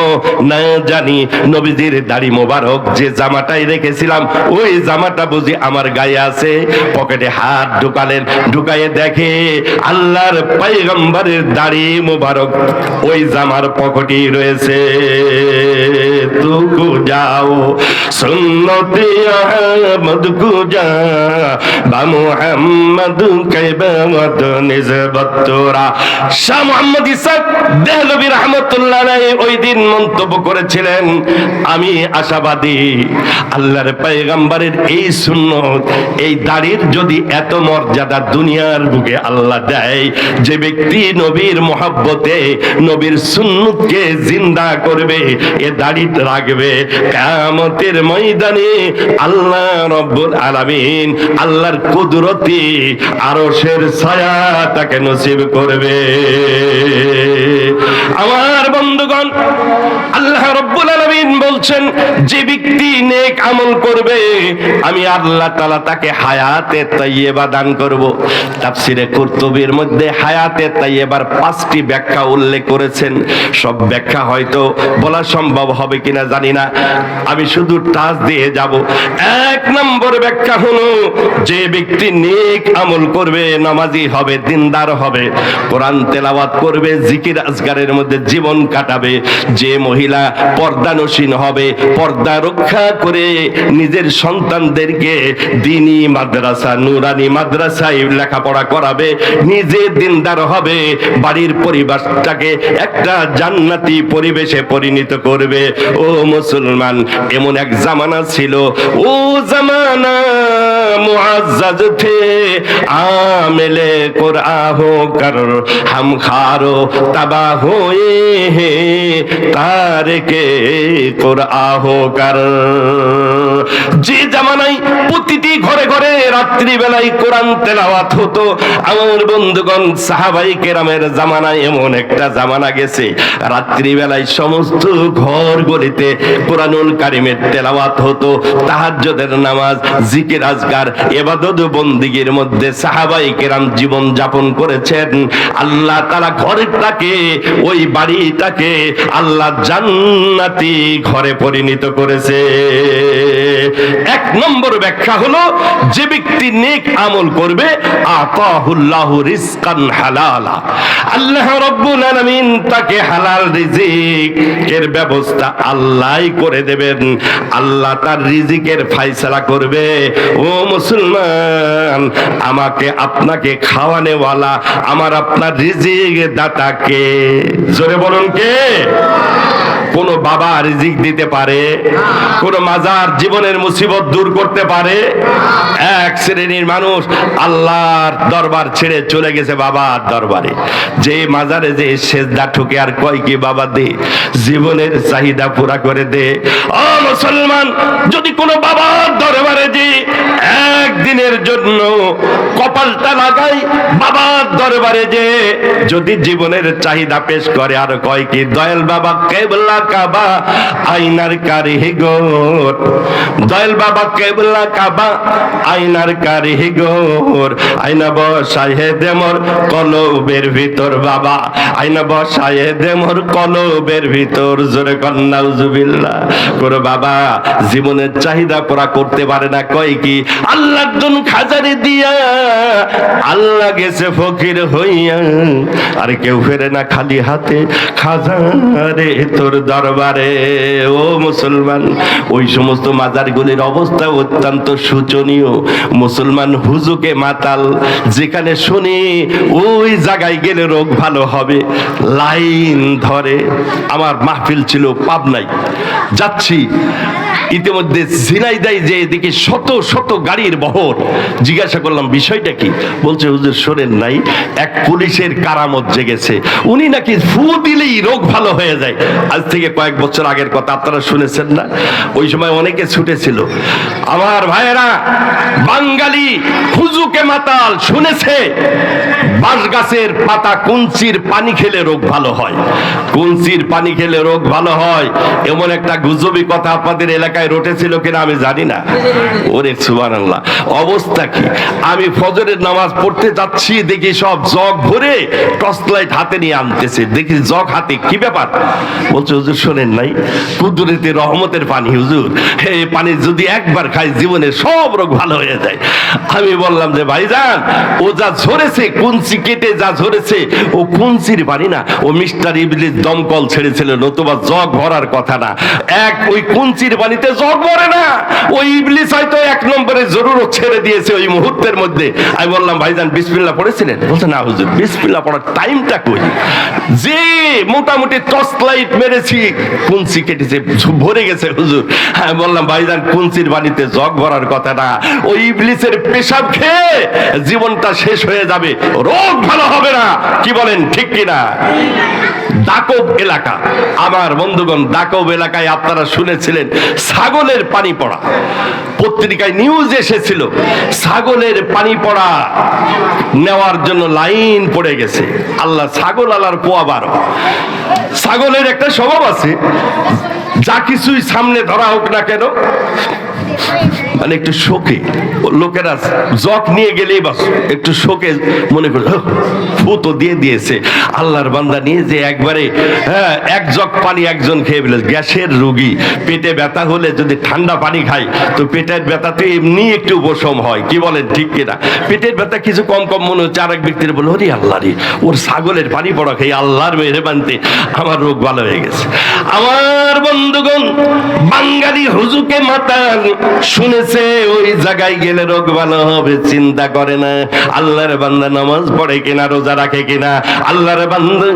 না জানি নবীজির দাড়ি মোবারক যে জামাটাই রেখেছিলাম, ওই জামাটা বুঝি আমার গায়ে আছে। পকেটে হাত ঢুকালেন, ঢুকায়ে দেখে আল্লাহর পয়গম্বরের দাড়ি মোবারক ওই জামার পকেটে রয়েছে। তুকু যাও সুন্নতে আহমদ কো যা বা মুহাম্মাদু কাইবাত নিসবাতুরা। শাহ মুহাম্মদ ইসা দেহলভী রাহমাতুল্লাহ আলাইহি ওই দিন মন্তব্য করেছিলেন, আমি আশাবাদী আল্লাহর পয়গম্বরের এই সুন্নত, এই দাড়ির যদি এত মর্যাদা দুনিয়ার বুকে আল্লাহ দেয়, যে ব্যক্তি নবীর মহব্বতে নবীর সুন্নতকে জিন্দা করবে, এ দাড়ি রাখবে, কিয়ামতের ময়দানে আল্লাহ রব্বুল আলামিন আল্লাহর কুদরতি আরশের ছায়া তাকে নসিব করবে। আমার বন্ধুগণ, আল্লাহ রব্বুল আলামিন বলছেন, যে ব্যক্তি নেক আমল করবে আমি আল্লাহ তাআলা তাকে হায়াতে তাইয়্যিবা দান করব। তাফসিরে কুরতুবীর মধ্যে হায়াতে তাইয়্যিবার 5টি ব্যাখ্যা উল্লেখ করেছেন। সব ব্যাখ্যা হয়তো বলা সম্ভব হবে কিনা জানি না, আমি শুধু টাচ দিয়ে যাব। 1 নম্বর ব্যাখ্যা হলো, যে ব্যক্তি নেক আমল করবে, নামাজি হবে, দিনদার হবে, কোরআন তেলাওয়াত করবে, জিকির আজকারের মধ্যে জীবন কাটাবে, যে মহিলা পর্দানসীন হবে, পর্দা রক্ষা করে নিজের সন্তানদেরকে দ্বীনি মাদ্রাসা, নুরানি মাদ্রাসায় লেখাপড়া করাবে, নিজে দিনদার হবে, বাড়ির পরিবেশটাকে একটা জান্নাতি পরিবেশে পরিণত করবে। ও মুসলমান, এমন এক জামানা ছিল, ও জামানা মুআজ্জাজ থে আমেলে কুরআন কর হাম খারো তবাহ হোয়ে হে তারকে কুরআন কর। যে জামানায় প্রতিটি ঘরে ঘরে রাত্রি বেলায় কোরআন তেলাওয়াত হতো, আমার বন্ধুগণ সাহাবাই কেরামের জামানায় এমন একটা জামানা গেছে, রাত্রি বেলায় সমস্ত ঘর গলিতে কোরআনুল কারীমের তেলাওয়াত হতো, তাহাজ্জুদের নামাজ, জিকির আজকার, ইবাদত বন্দেগীর মধ্যে সাহাবাই কেরাম জীবন যাপন করেছেন। আল্লাহ তাআলা ঘরটাকে, ওই বাড়িটাকে আল্লাহ জান্নাতি ঘরে পরিণত করেছে। 1 নম্বর ব্যাখ্যা হলো, যে ব্যক্তি নেক আমল করবে আতাহুল্লাহু রিজকান হালালা, আল্লাহ রাব্বুল আলামিন তাকে হালাল রিজিকের ব্যবস্থা আল্লাহই করে দেবেন। আল্লাহ তার রিজিকের ফয়সালা করবে। ও মুসলমান, আমাকে আপনাকে খাওয়ানেওয়ালা, আমার আপনার রিজিক দাতা কে? জোরে বলুন কে? কোন বাবা রিজিক দিতে পারে? কোন মাজার জীবনের মুসিবত দূর করতে পারে? এক শ্রেণীর মানুষ আল্লাহর দরবার ছেড়ে চলে গেছে বাবার দরবারে, যে মাজারে যে সেজদা ঠুকে আর কয় কি বাবা দে, জীবনের চাহিদা পুরা করে দে। ও মুসলমান, যদি কোন বাবার দরবারে যে একদিনের জন্য কপালটা লাগাই, বাবার দরবারে যে যদি জীবনের চাহিদা পেশ করে আর কয় কি, দয়াল বাবা কেবলা কাবা আইনার কারিগর, দয়াল বাবা কেবলা কাবা আইনার কারিগর, আইনা বসায়ে দে মোর কলবের ভিতর বাবা, আইনা বসায়ে দে মোর কলবের ভিতর। জোরে কর নাউজুবিল্লাহ। করে বাবা জীবনের চাহিদা পুরা করতে পারে না, কয় কি আল্লাহর জন্য খাজারে দিয়া আল্লাহ গেছে ফকির হইয়া, আর কেউ ফেরে না খালি হাতে খাজারে তোর দরবারে। ও মুসলমান, ওই সমস্ত মাজারগুলির অবস্থা অত্যন্ত শোচনীয়। মুসলমান হুজুকে মাতাল, যেখানে শুনি ওই জায়গায় গেলে রোগ ভালো হবে, লাইন ধরে। আমার মাহফিল ছিল পাবনায়, যাচ্ছি, ইতিমধ্যে ঝিনাইদহ যে দেখি শত শত গাড়ির বহর। জিজ্ঞাসা করলাম বিষয়টা কি? বলছে হুজুর শোনেন নাই, এক পুলিশের কারামত জেগেছে, উনি নাকি ফু দিলেই রোগ ভালো হয়ে যায়। আজ থেকে কয়েক বছর আগের কথা, আপনারা শুনেছেন না? ওই সময় অনেকে ছুটেছিল। আমার ভাইয়েরা, বাঙালি হুজুকে মাতাল শুনেছে বাঁশ গাছের পাতা কুঞ্চির পানি খেলে রোগ ভালো হয়, কুঞ্চির পানি খেলে রোগ ভালো হয়, এমন একটা গুজবি কথা আপনাদের এলাকায় রটেছিল কিনা আমি জানি না। ওরে সুবহানাল্লাহ, অবস্থা কি! আমি ফজরের নামাজ পড়তে যাচ্ছি, দেখি সব জগ ভরে টর্চ লাইট হাতে নিয়ে আনতেছে, দেখি জগ হাতে, কি ব্যাপার? বলছে হুজুর শোনেন নাই, কুদরতি রহমতের পানি হুজুর, এই পানি যদি একবার খাই জীবনে সব রোগ ভালো হয়ে যায়। আমি বললাম যে ভাই ভাইজান ও যা ঝরেছে, কুঞ্চি কেটে যা ঝরেছে, ও কুঞ্চির বাড়ি না, ও মিস্টার ইবলিস দমকল ছেড়েছিল, নতুবা জগ ভরার কথা না। ওই কুঞ্চির বাড়িতে জগ ভরে না, ওই ইবলিস হয়তো 1 নম্বরে জরুরত ছেড়ে দিয়েছে ওই মুহূর্তের মধ্যে। আমি বললাম ভাইজান বিসমিল্লাহ পড়েছিলেন? বলছে না হুজুর, বিসমিল্লাহ পড়ার টাইমটা কই? যে মোটামুটি টর্চ লাইট মেরেছি, কুঞ্চি কেটেছে, ভরে গেছে হুজুর। আমি বললাম ভাইজান কুঞ্চির বাড়িতে জগ ভরার কথা না, ওই ইবলিসের পেশাব খেয়ে জীবনটা শেষ হয়ে যাবে, রোগ ভালো হবে না। কি বলেন ঠিক কিনা? দাকব এলাকা, আমার বন্ধুগণ, দাকব এলাকায় আপনারা শুনেছিলেন ছাগলের পানি পড়া, পত্রিকায় নিউজ এসেছিল, ছাগলের পানি পড়া নেওয়ার জন্য লাইন পড়ে গেছে। আল্লাহ, ছাগল আল্লাহর পোয়া বারো। ছাগলের একটা স্বভাব আছে, যা কিছুই সামনে ধরা হোক না কেন, মানে একটু শোকে, লোকেরা জগ নিয়ে গেলেই বাস একটু শোকে মনে করে ফুতো দিয়ে দিয়েছে। আল্লাহর বান্দা নিয়ে যে একবারে এক জগ পানি একজন খেয়ে ফেলে। গ্যাসের রোগী, পেটে ব্যথা হলে যদি ঠান্ডা পানি খায় তো পেটের ব্যথা তো এমনি একটু উপশম হয়। কি বলেন ঠিক কিনা? পেটের ব্যথা কিছু কম কম মনে হচ্ছে, আরেক ব্যক্তির বলে ওরে আল্লাহ রে, ওর ছাগলের পানি পড়া খেয়ে আল্লাহর মেহেরবানিতে আমার রোগ ভালো হয়ে গেছে। আমার বন্ধুগণ, বাঙালি হুজুকে মাতাল শুনেছে ওই জায়গায় গেলে রোগ ভালো হবে, চিন্তা করে না আল্লাহর বান্দা নামাজ পড়ে কিনা, রোজা রাখে কিনা, আল্লাহর বান্দা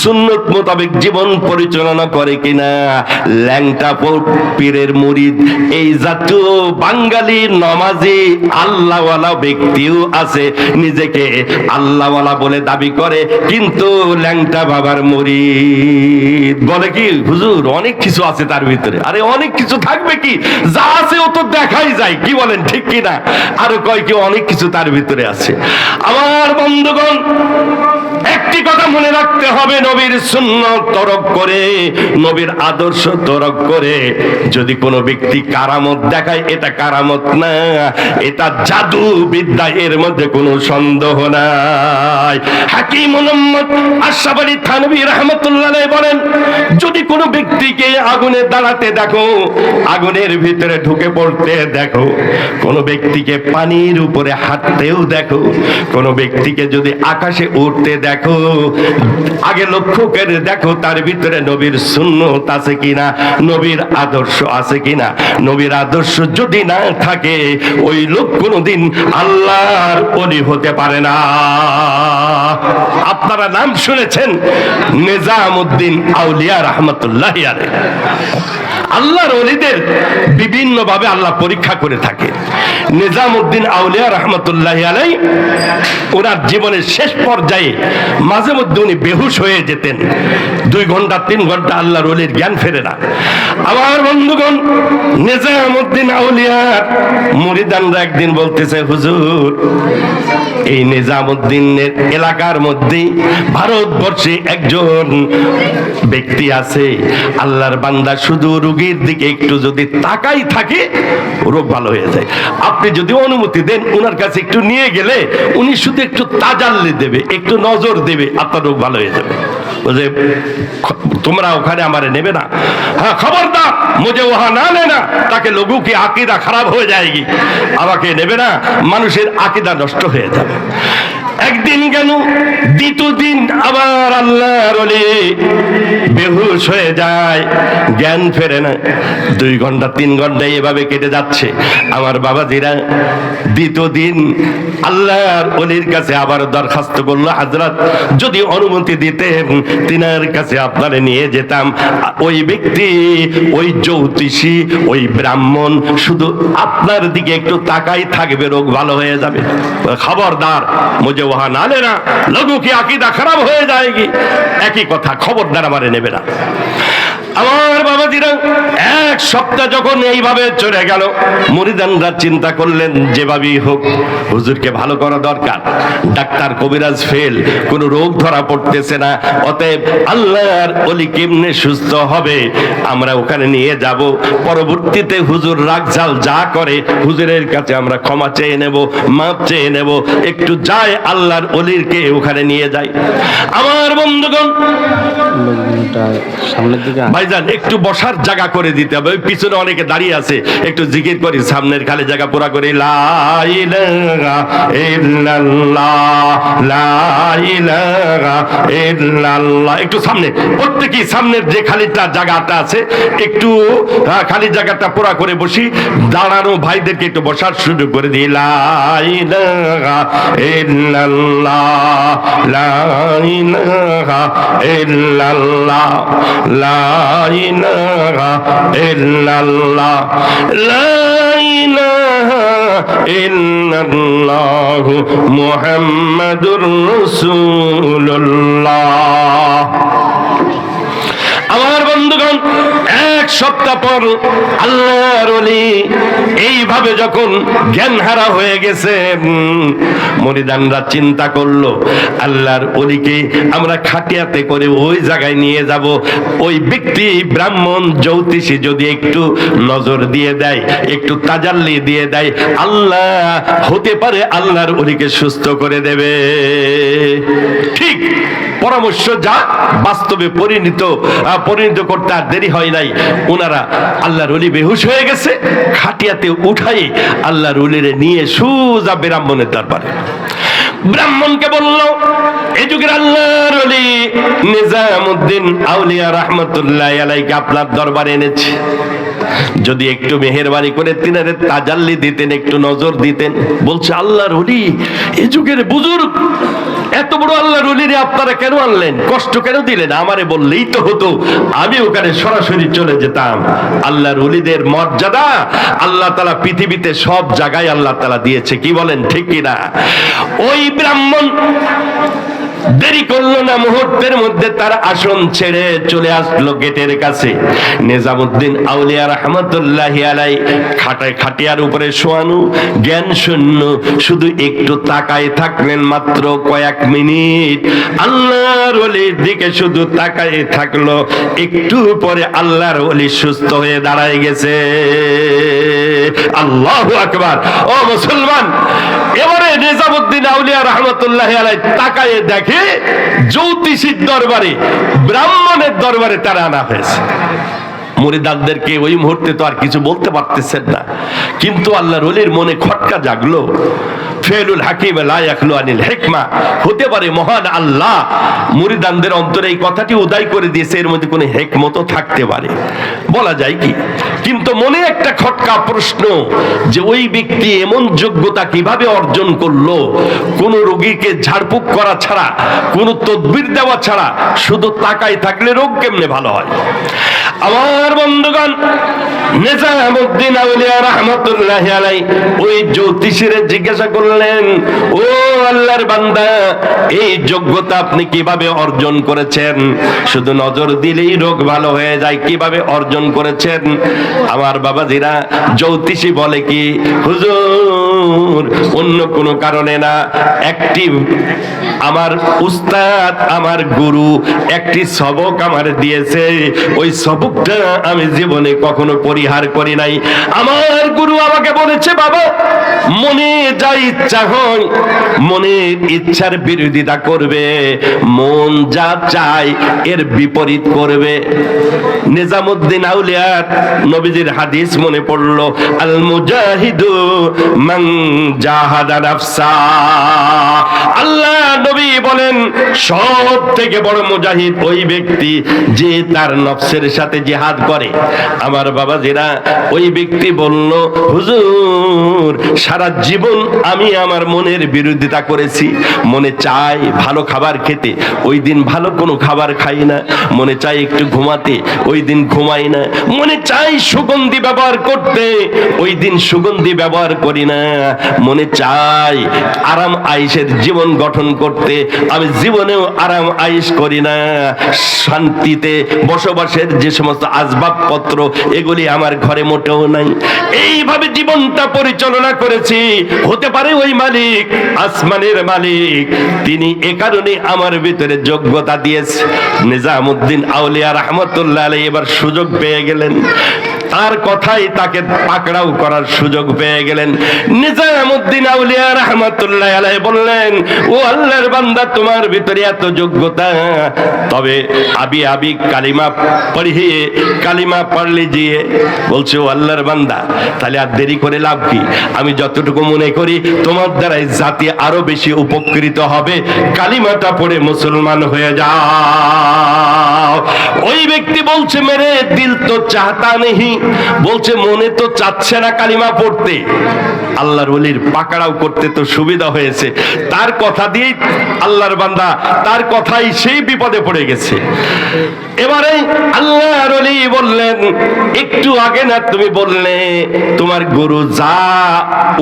সুন্নত মোতাবেক জীবন পরিচালনা করে কিনা। ল্যাংটা পীরের মুরিদ এই জাতীয় বাঙালি নামাজি আল্লাহওয়ালা ব্যক্তিও আছে, নিজেকে আল্লাহওয়ালা বলে দাবি করে, কিন্তু ল্যাংটা বাবার মুরিদ বলে কি হুজুর অনেক কিছু আছে তার ভিতরে। আরে অনেক কিছু থাকবে কি, যা আছে ও তো দেখাই যায়। কি বলেন ঠিক কিনা? আরো কয় কি অনেক কিছু তার ভিতরে আছে। আমার বন্ধুগণ, একটি কথা মনে রাখতে হবে, নবীর সুন্নাত তরক করে, নবীর আদর্শ তরক করে যদি কোনো ব্যক্তি কারামত দেখায়, এটা কারামত না, এটা জাদু বিদ্যা, এর মধ্যে কোনো সন্দেহ নাই। হাকিম মুহাম্মদ আশরাফ আলী থানভী রাহমাতুল্লাহ আলাইহি বলেন, যদি কোনো ব্যক্তিকে আগুনে দাঁড়াতে দেখো, আগুনের ভিতরে ঢুকে পড়তে দেখো, কোনো ব্যক্তিকে পানির উপরে হাঁটতেও দেখো, কোনো ব্যক্তিকে যদি আকাশে উঠতে দেখো, আগে লক্ষ্য করে দেখো তার ভিতরে নবীর সুন্নাত আছে কিনা, নবীর আদর্শ আছে কিনা। নবীর আদর্শ যদি না থাকে, ওই লোক কোনোদিন আল্লাহর ওলি হতে পারে না। আপনারা নাম শুনেছেন নিজামউদ্দিন আউলিয়া রাহমাতুল্লাহি আলাইহি। আল্লাহর ওলিদের বিভিন্ন ভাবে আল্লাহ পরীক্ষা করে থাকে। নিজামউদ্দিন আউলিয়া রাহমাতুল্লাহি আলাইহি ওনার জীবনের শেষ পর্যায়ে মাঝে মধ্যে উনি বেহুশ হয়ে যেতেন, 2 ঘন্টা 3 ঘন্টা আল্লাহর ওলির জ্ঞান ফেরে না। আমার বন্ধুগণ, নিজামউদ্দিন আউলিয়ার মুরিদানরা একদিন বলতেছে, হুজুর এই নিজামউদ্দিনের এলাকার মধ্যে ভারতবর্ষে একজন ব্যক্তি আছে, আল্লাহর বান্দা শুধু রোগীর দিকে একটু যদি তাকাই থাকে রোগ ভালো হয়ে যায়। আপনি যদি অনুমতি দেন, ওনার কাছে একটু নিয়ে গেলে উনি শুধু একটু তাজাল্লি দেবে, একটু নজর দেবে, আপনার রোগ ভালো হয়ে যাবে। বলে তোমরা ওখানে আমারে নেবে না? হ্যাঁ খবরদার, মুঝে ওহা না লেনা, তাকে লোগোं की আকিদা খারাপ হয়ে যায়গি, আমাকে নেবে না, মানুষের আকিদা নষ্ট হয়ে যাবে। একদিন কেন, দ্বিতীয় দিন আবার আল্লাহর ওলি বেহুশ হয়ে যায়, জ্ঞান ফেরে না। 2 ঘন্টা 3 ঘন্টা এভাবে কেটে যাচ্ছে। আমার বাবাজিরা দ্বিতীয় দিন আল্লাহর ওলির কাছে আবার দরখাস্ত করলো, হযরত যদি অনুমতি দিতেন তিনার কাছে আপনারে নিয়ে যেতাম, ওই ব্যক্তি, ওই জ্যোতিষী, ওই ব্রাহ্মণ শুধু আপনার দিকে একটু তাকাই থাকবে, রোগ ভালো হয়ে যাবে। খবরদার, মুঝে ওহা না লেনা, লোগों की আকিদা খারাপ হয়ে যায়গি। একই কথা, খবরদার আমারে নেবে না। আমার বাবাজিরা 1 সপ্তাহ যখন এইভাবে চলে গেল, মুরিদানরা চিন্তা করলেন যেভাবেই হোক হুজুরকে ভালো করা দরকার। ডাক্তার কবিরাজ ফেল, কোন রোগ ধরা পড়তেছে না, অতএব আল্লাহর ওলি কেমনে সুস্থ হবে, আমরা ওখানে নিয়ে যাব, পরবর্তীতে হুজুর রাগঝাল যা করে হুজুরের কাছে আমরা ক্ষমা চেয়ে নেব, মাপ চেয়ে নেব, একটু যাই আল্লাহর ওলিরকে ওখানে নিয়ে যাই। আমার বন্ধুগণ, সামনের দিকে ভাইজান একটু বসার জায়গা করে দিতে হবে, ওই পিছনে অনেকে দাঁড়িয়ে আছে, একটু জিকির করি, সামনের খালি জায়গা পুরা করি, লা ইলাহা ইল্লাল্লাহ লা ইলাহা ইল্লাল্লাহ। একটু সামনে প্রত্যেকই সামনের যে খালিটা জায়গাটা আছে একটু খালি জায়গাটা পুরা করে বসি, দাঁড়ানো ভাইদেরকে একটু বসার সুযোগ করে দিই, লা ইলাহা ইল্লাল্লাহ লা ইলাহা ইল্লাল্লাহ লা ইলাহা ইল্লাল্লাহ লা ইলাহা ইল্লাল্লাহ মুহাম্মাদুর রাসূলুল্লাহ। আমার বন্ধুগণ, এক সপ্তাহ পর আল্লাহর ওলি এইভাবে যখন জ্ঞানহারা হয়ে গেছে, মুরিদানরা চিন্তা করলো আল্লাহর ওলিকে আমরা খাটিয়াতে করে ওই জায়গায় নিয়ে যাব, ওই ব্যক্তি ব্রাহ্মণ জ্যোতিষী যদি একটু নজর দিয়ে দেয়, একটু তাজাল্লি দিয়ে দেয়, আল্লাহ হতে পারে আল্লাহর ওলিকে সুস্থ করে দেবে। ঠিক পরামর্শ যা বাস্তবে পরিণত করতে আর দেরি হয় নাই। ওনারা আল্লাহর ওলি বেহুশ হয়ে গেছে, খাটিয়াতে উঠাই আল্লাহর ওলিরে নিয়ে সোজা ব্রাহ্মণের দরবারে। ব্রাহ্মণকে বলল, এই যুগের আল্লাহর ওলি নিজামউদ্দিন আউলিয়া রাহমাতুল্লাহ আলাইহি আপনার দরবারে এনেছে, যদি একটু মেহেরবানি করে তিনারে তাজাল্লি দিতেন, একটু নজর দিতেন। বলছে আল্লাহর ওলি, এই যুগের বুজুর্গ, এত বড় আল্লাহর ওলিরে আপনারা কেন আনলেন, কষ্ট কেন দিলেন? আমারে বললেই তো হতো, আমি ওখানে সরাসরি চলে যেতাম। আল্লাহর ওলিদের মর্যাদা আল্লাহ তাআলা পৃথিবীতে সব জায়গায় আল্লাহ তাআলা দিয়েছে, কি বলেন ঠিক কিনা? ওই ব্রাহ্মণ দেরি করলো না, মুহূর্তের মধ্যে তার আসন ছেড়ে চলে আসলো গেটের কাছে। নিজামউদ্দিন আউলিয়া রাহমাতুল্লাহি আলাইহি খাটিয়ার উপরে শোয়ানো, জ্ঞান শূন্য, শুধু একটু তাকায় থাকলেন মাত্র কয়েক মিনিট। আল্লাহর ওলির দিকে শুধু তাকায় থাকলো, একটু পরে আল্লাহর ওলি সুস্থ হয়ে দাঁড়ায় গেছে। আল্লাহু আকবার। ও মুসলমান, এবারে নিজামউদ্দিন আউলিয়া রাহমাতুল্লাহি আলাইহি তাকায় দেখে জ্যোতিষীর দরবারে, ব্রাহ্মণের দরবারে তারা আনা হয়েছে। মুরিদানদেরকে ওই মুহূর্তে তো আর কিছু বলতে পারতেছেন না, কিন্তু আল্লাহর ওলির মনে খটকা জাগলো। ফেলুল হাকিম লা ইয়াখলু আনিল হিকমা, হতে পারে মহান আল্লাহ মুরিদানদের অন্তরে এই কথাটি উদয় করে দিয়েছে, এর মধ্যে কোনো হিকমতও থাকতে পারে, বলা যায় কি? কিন্তু মনে একটা খটকা প্রশ্ন যে ওই ব্যক্তি এমন যোগ্যতা কিভাবে অর্জন করলো, কোন রোগীকে ঝাড়ফুঁক করা ছাড়া, কোন তদবির দেওয়া ছাড়া শুধু তাকায় থাকলে রোগ কেমনে ভালো হয়? আমার বন্ধুগণ, নিজামউদ্দিন আউলিয়া রাহমাতুল্লাহি আলাইহি ওই জ্যোতিষীরে জিজ্ঞাসা করলেন, ও আল্লাহর বান্দা, এই যোগ্যতা আপনি কিভাবে অর্জন করেছেন? শুধু নজর দিলেই রোগ ভালো হয়ে যায়, কিভাবে অর্জন করেছেন? আমার বাবাজিরা, জ্যোতিষী বলে কি, হুজুর অন্য কোনো কারণে না, একটি আমার উস্তাদ, আমার গুরু একটি সবক আমার দিয়েছে, ওই সবকটা আমি জীবনে কখনো পরিহার করি নাই। আমার গুরু আমাকে বলেছে, বাবা, মনে যা ইচ্ছা হয়, মনের ইচ্ছার বিরোধিতা করবে, মন যা চায় এর বিপরীত করবে। নিজামউদ্দিন আউলিয়ার নবীজির হাদিস মনে পড়লো, আল মুজাহিদু মান জাহাদা নাফসা। আল্লাহ নবী বলেন, সব থেকে বড় মুজাহিদ ওই ব্যক্তি যে তার নফসের সাথে জিহাদ করে। আমার বাবাজিরা, ওই ব্যক্তি বলল, হুজুর সারা জীবন আমি আমার মনের বিরোধিতা করেছি, মনে চাই ভালো খাবার খেতে, ওই দিন ভালো কোনো খাবার খাই না, মনে চাই একটু ঘুমাতে, ওই দিন ঘুমাই না, মনে চাই সুগন্ধি ব্যবহার করতে, ওই দিন সুগন্ধি ব্যবহার করি না, মনে চাই আরাম আয়েশের জীবন গঠন করতে, আমি জীবনেও আরাম আয়েশ করি না, শান্তিতে বসবাসের যে সমস্ত আসবাবপত্র এগুলি আমার ঘরে মোটেও নাই। এইভাবে জীবনটা পরিচালনা করেছি। হতে পারে ওই মালিক, আসমানের মালিক, তিনি এ কারণে আমার ভিতরে যোগ্যতা দিয়েছে। নিজামউদ্দিন আউলিয়া রাহমাতুল্লাহ আলাইহি এবার সুযোগ পেয়ে গেলেন। তার কথাই তাকে পাকড়াও করার সুযোগ পেয়ে গেলেন। নিজামউদ্দিন আউলিয়া রাহমাতুল্লাহ আলাইহি বললেন, ও আল্লাহর বান্দা, তোমার ভিতরে এত যোগ্যতা, তবে আবি কালিমা পড়িয়ে কালিমা পড় লিজিয়ে। বলছে, ও আল্লাহর বান্দা, তাহলে আর দেরি করে লাভ কি? আমি যতটুকু মনে করি তোমার দ্বারাই জাতি আরো বেশি উপকৃত হবে, কালিমাটা পড়ে মুসলমান হয়ে যাও। ওই ব্যক্তি বলছে, মেরে দিল তো চাহতা নেই, বলছে মনে তো চাচ্ছে না কালিমা পড়তে। আল্লাহর ওলির পাকড়াও করতে তো সুবিধা হয়েছে, তার কথা দিয়েই আল্লাহর বান্দা তার কথাই সেই বিপদে পড়ে গেছে। এবারে আল্লাহর ওলি বললেন, একটু আগে না তুমি বললে তোমার গুরু যা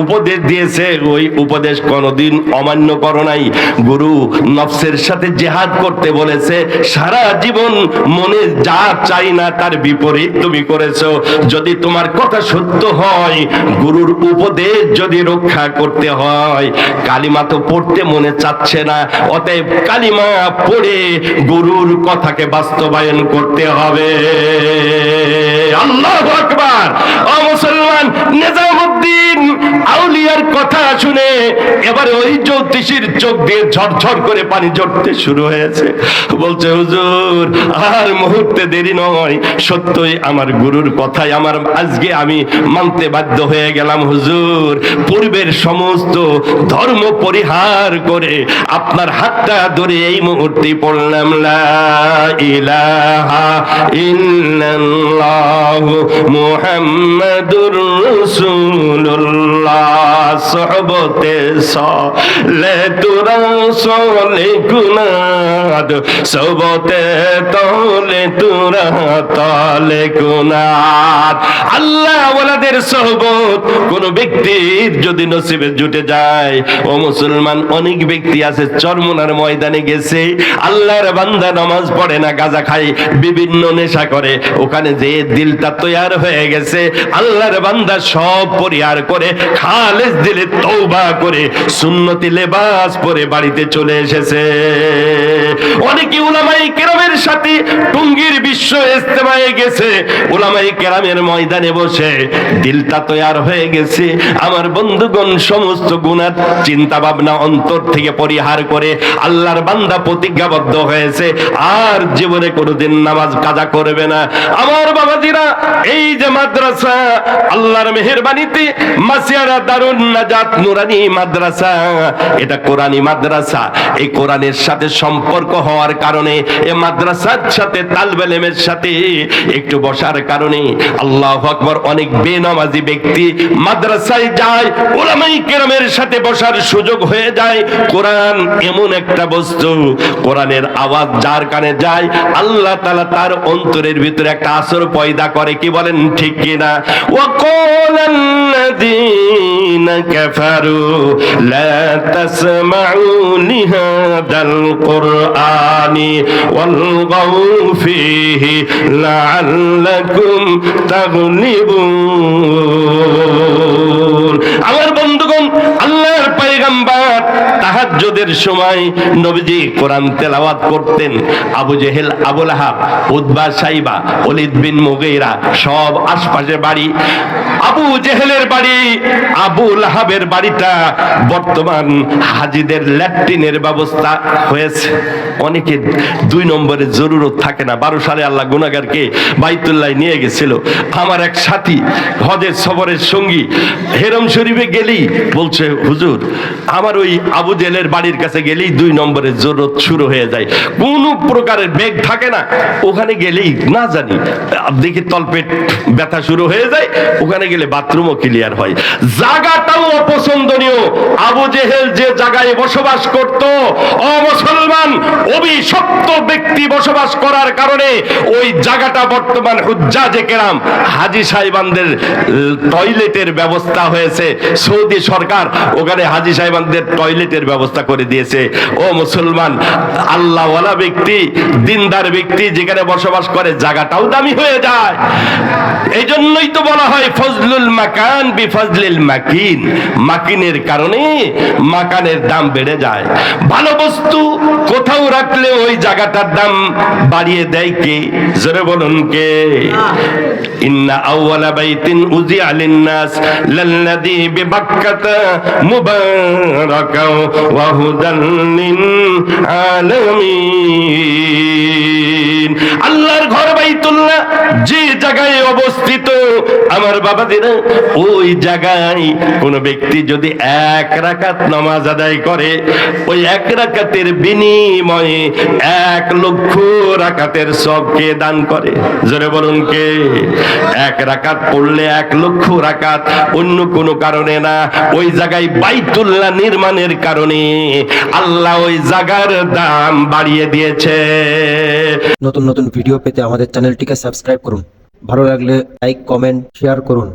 উপদেশ দিয়েছে ওই উপদেশ কোনদিন অমান্য করো নাই। গুরু নফসের সাথে জিহাদ করতে বলেছে, সারা জীবন মনে যা চাই না তার বিপরীত তুমি করেছো। যদি তোমার কথা সত্য হয়, গুরুর উপদেশ যদি রক্ষা করতে হয়, কালিমা তো পড়তে মনে চাচ্ছে না, অতএব কালিমা পড়ে গুরুর কথাকে বাস্তবায়ন করতে হবে। আল্লাহু আকবার। ও মুসলমান, নিজামউদ্দিন আউলিয়ার কথা শুনে এবারে ওই জ্যোতিষীর চোখ দিয়ে ঝরঝর করে পানি ঝরতে শুরু হয়েছে। বলছে, হুজুর আর মুহূর্তে দেরি নয়, সত্যই আমার গুরুর কথাই আমার আজকে আমি মানতে বাধ্য হয়ে গেলাম। হুজুর, পূর্বের সমস্ত ধর্ম পরিহার করে আপনার হাতটা ধরে এই মুহূর্তে পড়লাম, লা ইলাহা ইল্লাল্লাহু মুহাম্মাদুর রাসূলুল্লাহ, সোহবতে সলে তুরা সলে কুনাদ, সোহবতে তলে তুরা তলে কুনাদ। আল্লাহ ওয়ালাদের সোহবত কোন ব্যক্তির যদি নসিবে জুটে যায়, ও মুসলমান, অনেক ব্যক্তি আছে চরমনার ময়দানে গেছে, আল্লাহর বান্দা নামাজ পড়ে না, গাঁজা খায়, বিভিন্ন নেশা করে, ওখানে যে দিলটা তৈয়ার হয়ে গেছে, আল্লাহর বান্দা সব পরিহার করে খালেস দিলে তওবা করে সুন্নতি লেবাস পরে বাড়িতে চলে এসেছে। অনেকে উলামায়ে কেরামের সাথে টঙ্গীর বিশ্ব ইজতেমায়ে গেছে, উলামায়ে কেরামের ময়দানে বসে দিলটা তৈয়ার হয়ে গেছে। আমার বন্ধুগণ, সমস্ত গুনাহ চিন্তা ভাবনা অন্তর থেকে পরিহার করে আল্লাহর বান্দা প্রতিজ্ঞাবদ্ধ হয়েছে আর জীবনে কোনোদিন নামাজ কাজা করবে না। আমার বাবাজিরা, এই যে মাদ্রাসা, আল্লাহর মেহেরবানিতে মাসিয়ারা দারুন নাজাত নুরানি মাদ্রাসা, এটা কোরআনী মাদ্রাসা। এই কোরআনের সাথে সম্পর্ক হওয়ার কারণে, এই মাদ্রাসার সাথে তালবে ইলমের সাথে একটু বসার কারণে, আল্লাহু আকবার, অনেক বেনামাজি ব্যক্তি মাদ্রাসায় যায়, উলামায়ে কেরামের সাথে বসার সুযোগ হয়ে যায়। কোরআন এমন একটা বস্তু, কোরআনের আওয়াজ যার কানে যায়, আল্লাহ তাআলা তার অন্তরের ভিতরে একটা আসর পয়দা করে। কি বলেন, ঠিক কিনা? ওয়াকালাল্লাযীনা কাফারু লা তাসমাউ লিহাদাল কুরআনি ওয়ালগাউ ফীহি লাআল্লাকুম তাগলিবুন। আমার বন্ধুগণ, আল্লাহর পয়গম্বর তাহাজ্জুদের সময় নবীজি কোরআন তেলাওয়াত করতেন। আবু জেহেল, আবু লাহাব, উতবা, সাইবা, ওলীদ বিন মুগীরা সব আশপাশে বাড়ি। আবু জেহেলের বাড়ি, আবু লাহাবের বাড়িটা বর্তমান হাজিদের ল্যাট্রিনের ব্যবস্থা হয়েছে। অনেকে 2 নম্বরের জরুরত থাকে না। 12 সালে আল্লাহ গুনাহগারকে বাইতুল্লাহ নিয়ে গেছিল। আমার এক সাথী হজের সফরের সঙ্গী হেরম শরীফে গেলেই বলছে, হুজুর, আমার ওই আবু জেহেলের বাড়ির কাছে গেলেই 2 নম্বরের জরুরত শুরু হয়ে যায়, কোনো প্রকারের বেগ থাকে না। ওখানে গেলেই না জানি দেখি তলপেট ব্যথা শুরু হয়ে যায়, ওখানে গেলে বাথরুমও ক্লিয়ার হয়। জায়গাটাও অপছন্দনীয়। আবু জেহেল যে জায়গায় বসবাস করত, ও মুসলমান, অভিশপ্ত ব্যক্তি বসবাস করার কারণে ওই জায়গাটা বর্তমান হুজ্জাজে কেরাম, হাজী সাহেবানদের টয়লেটের ব্যবস্থা হয়েছে। সৌদি সরকার ওখানে হাজী সাহেবানদের টয়লেটের ব্যবস্থা করে দিয়েছে। ও মুসলমান, আল্লাহওয়ালা ব্যক্তি, দিনদার ব্যক্তি যেখানে বসবাস করে, জায়গাটাও দামি হয়ে যায়। এই জন্যই তো বলা হয় ফজলুল মাকান বিফজলিল মাকিন। মাকিনের কারণে মাকানের দাম বেড়ে যায়। ভালো বস্তু কোথাও রাখলে ওই জায়গাটার দাম বাড়িয়ে দেয় কে? জোরে বলুন কে? ইন্না আউওয়ালা বাইতিন উযিআ লিন-নাস লাল্লাযী বিবাক্কাতা মুবারাকাও ওয়া হুদাল লিল-আলামিন। আল্লাহর ঘর বাইতুল্লাহ যে জায়গায় অবস্থিত আমার বাবাদিরা, ওই জায়গায় কোন ব্যক্তি যদি 1 রাকাত নামাজ আদায় করে, ওই 1 রাকাতের বিনিময়ে 1 লক্ষ রাকাতের সবকে দান করে। জোরে বলুন কে? 1 রাকাত পড়লে 1 লক্ষ রাকাত, অন্য কোনো কারণে না, ওই জায়গায় বাইতুল্লাহ নির্মাণের কারণে আল্লাহ ওই জায়গার দাম বাড়িয়ে দিয়েছে। নতুন নতুন ভিডিও পেতে আমাদের চ্যানেলটিকে সাবস্ক্রাইব করুন। ভালো লাগলে লাইক, কমেন্ট, শেয়ার করুন।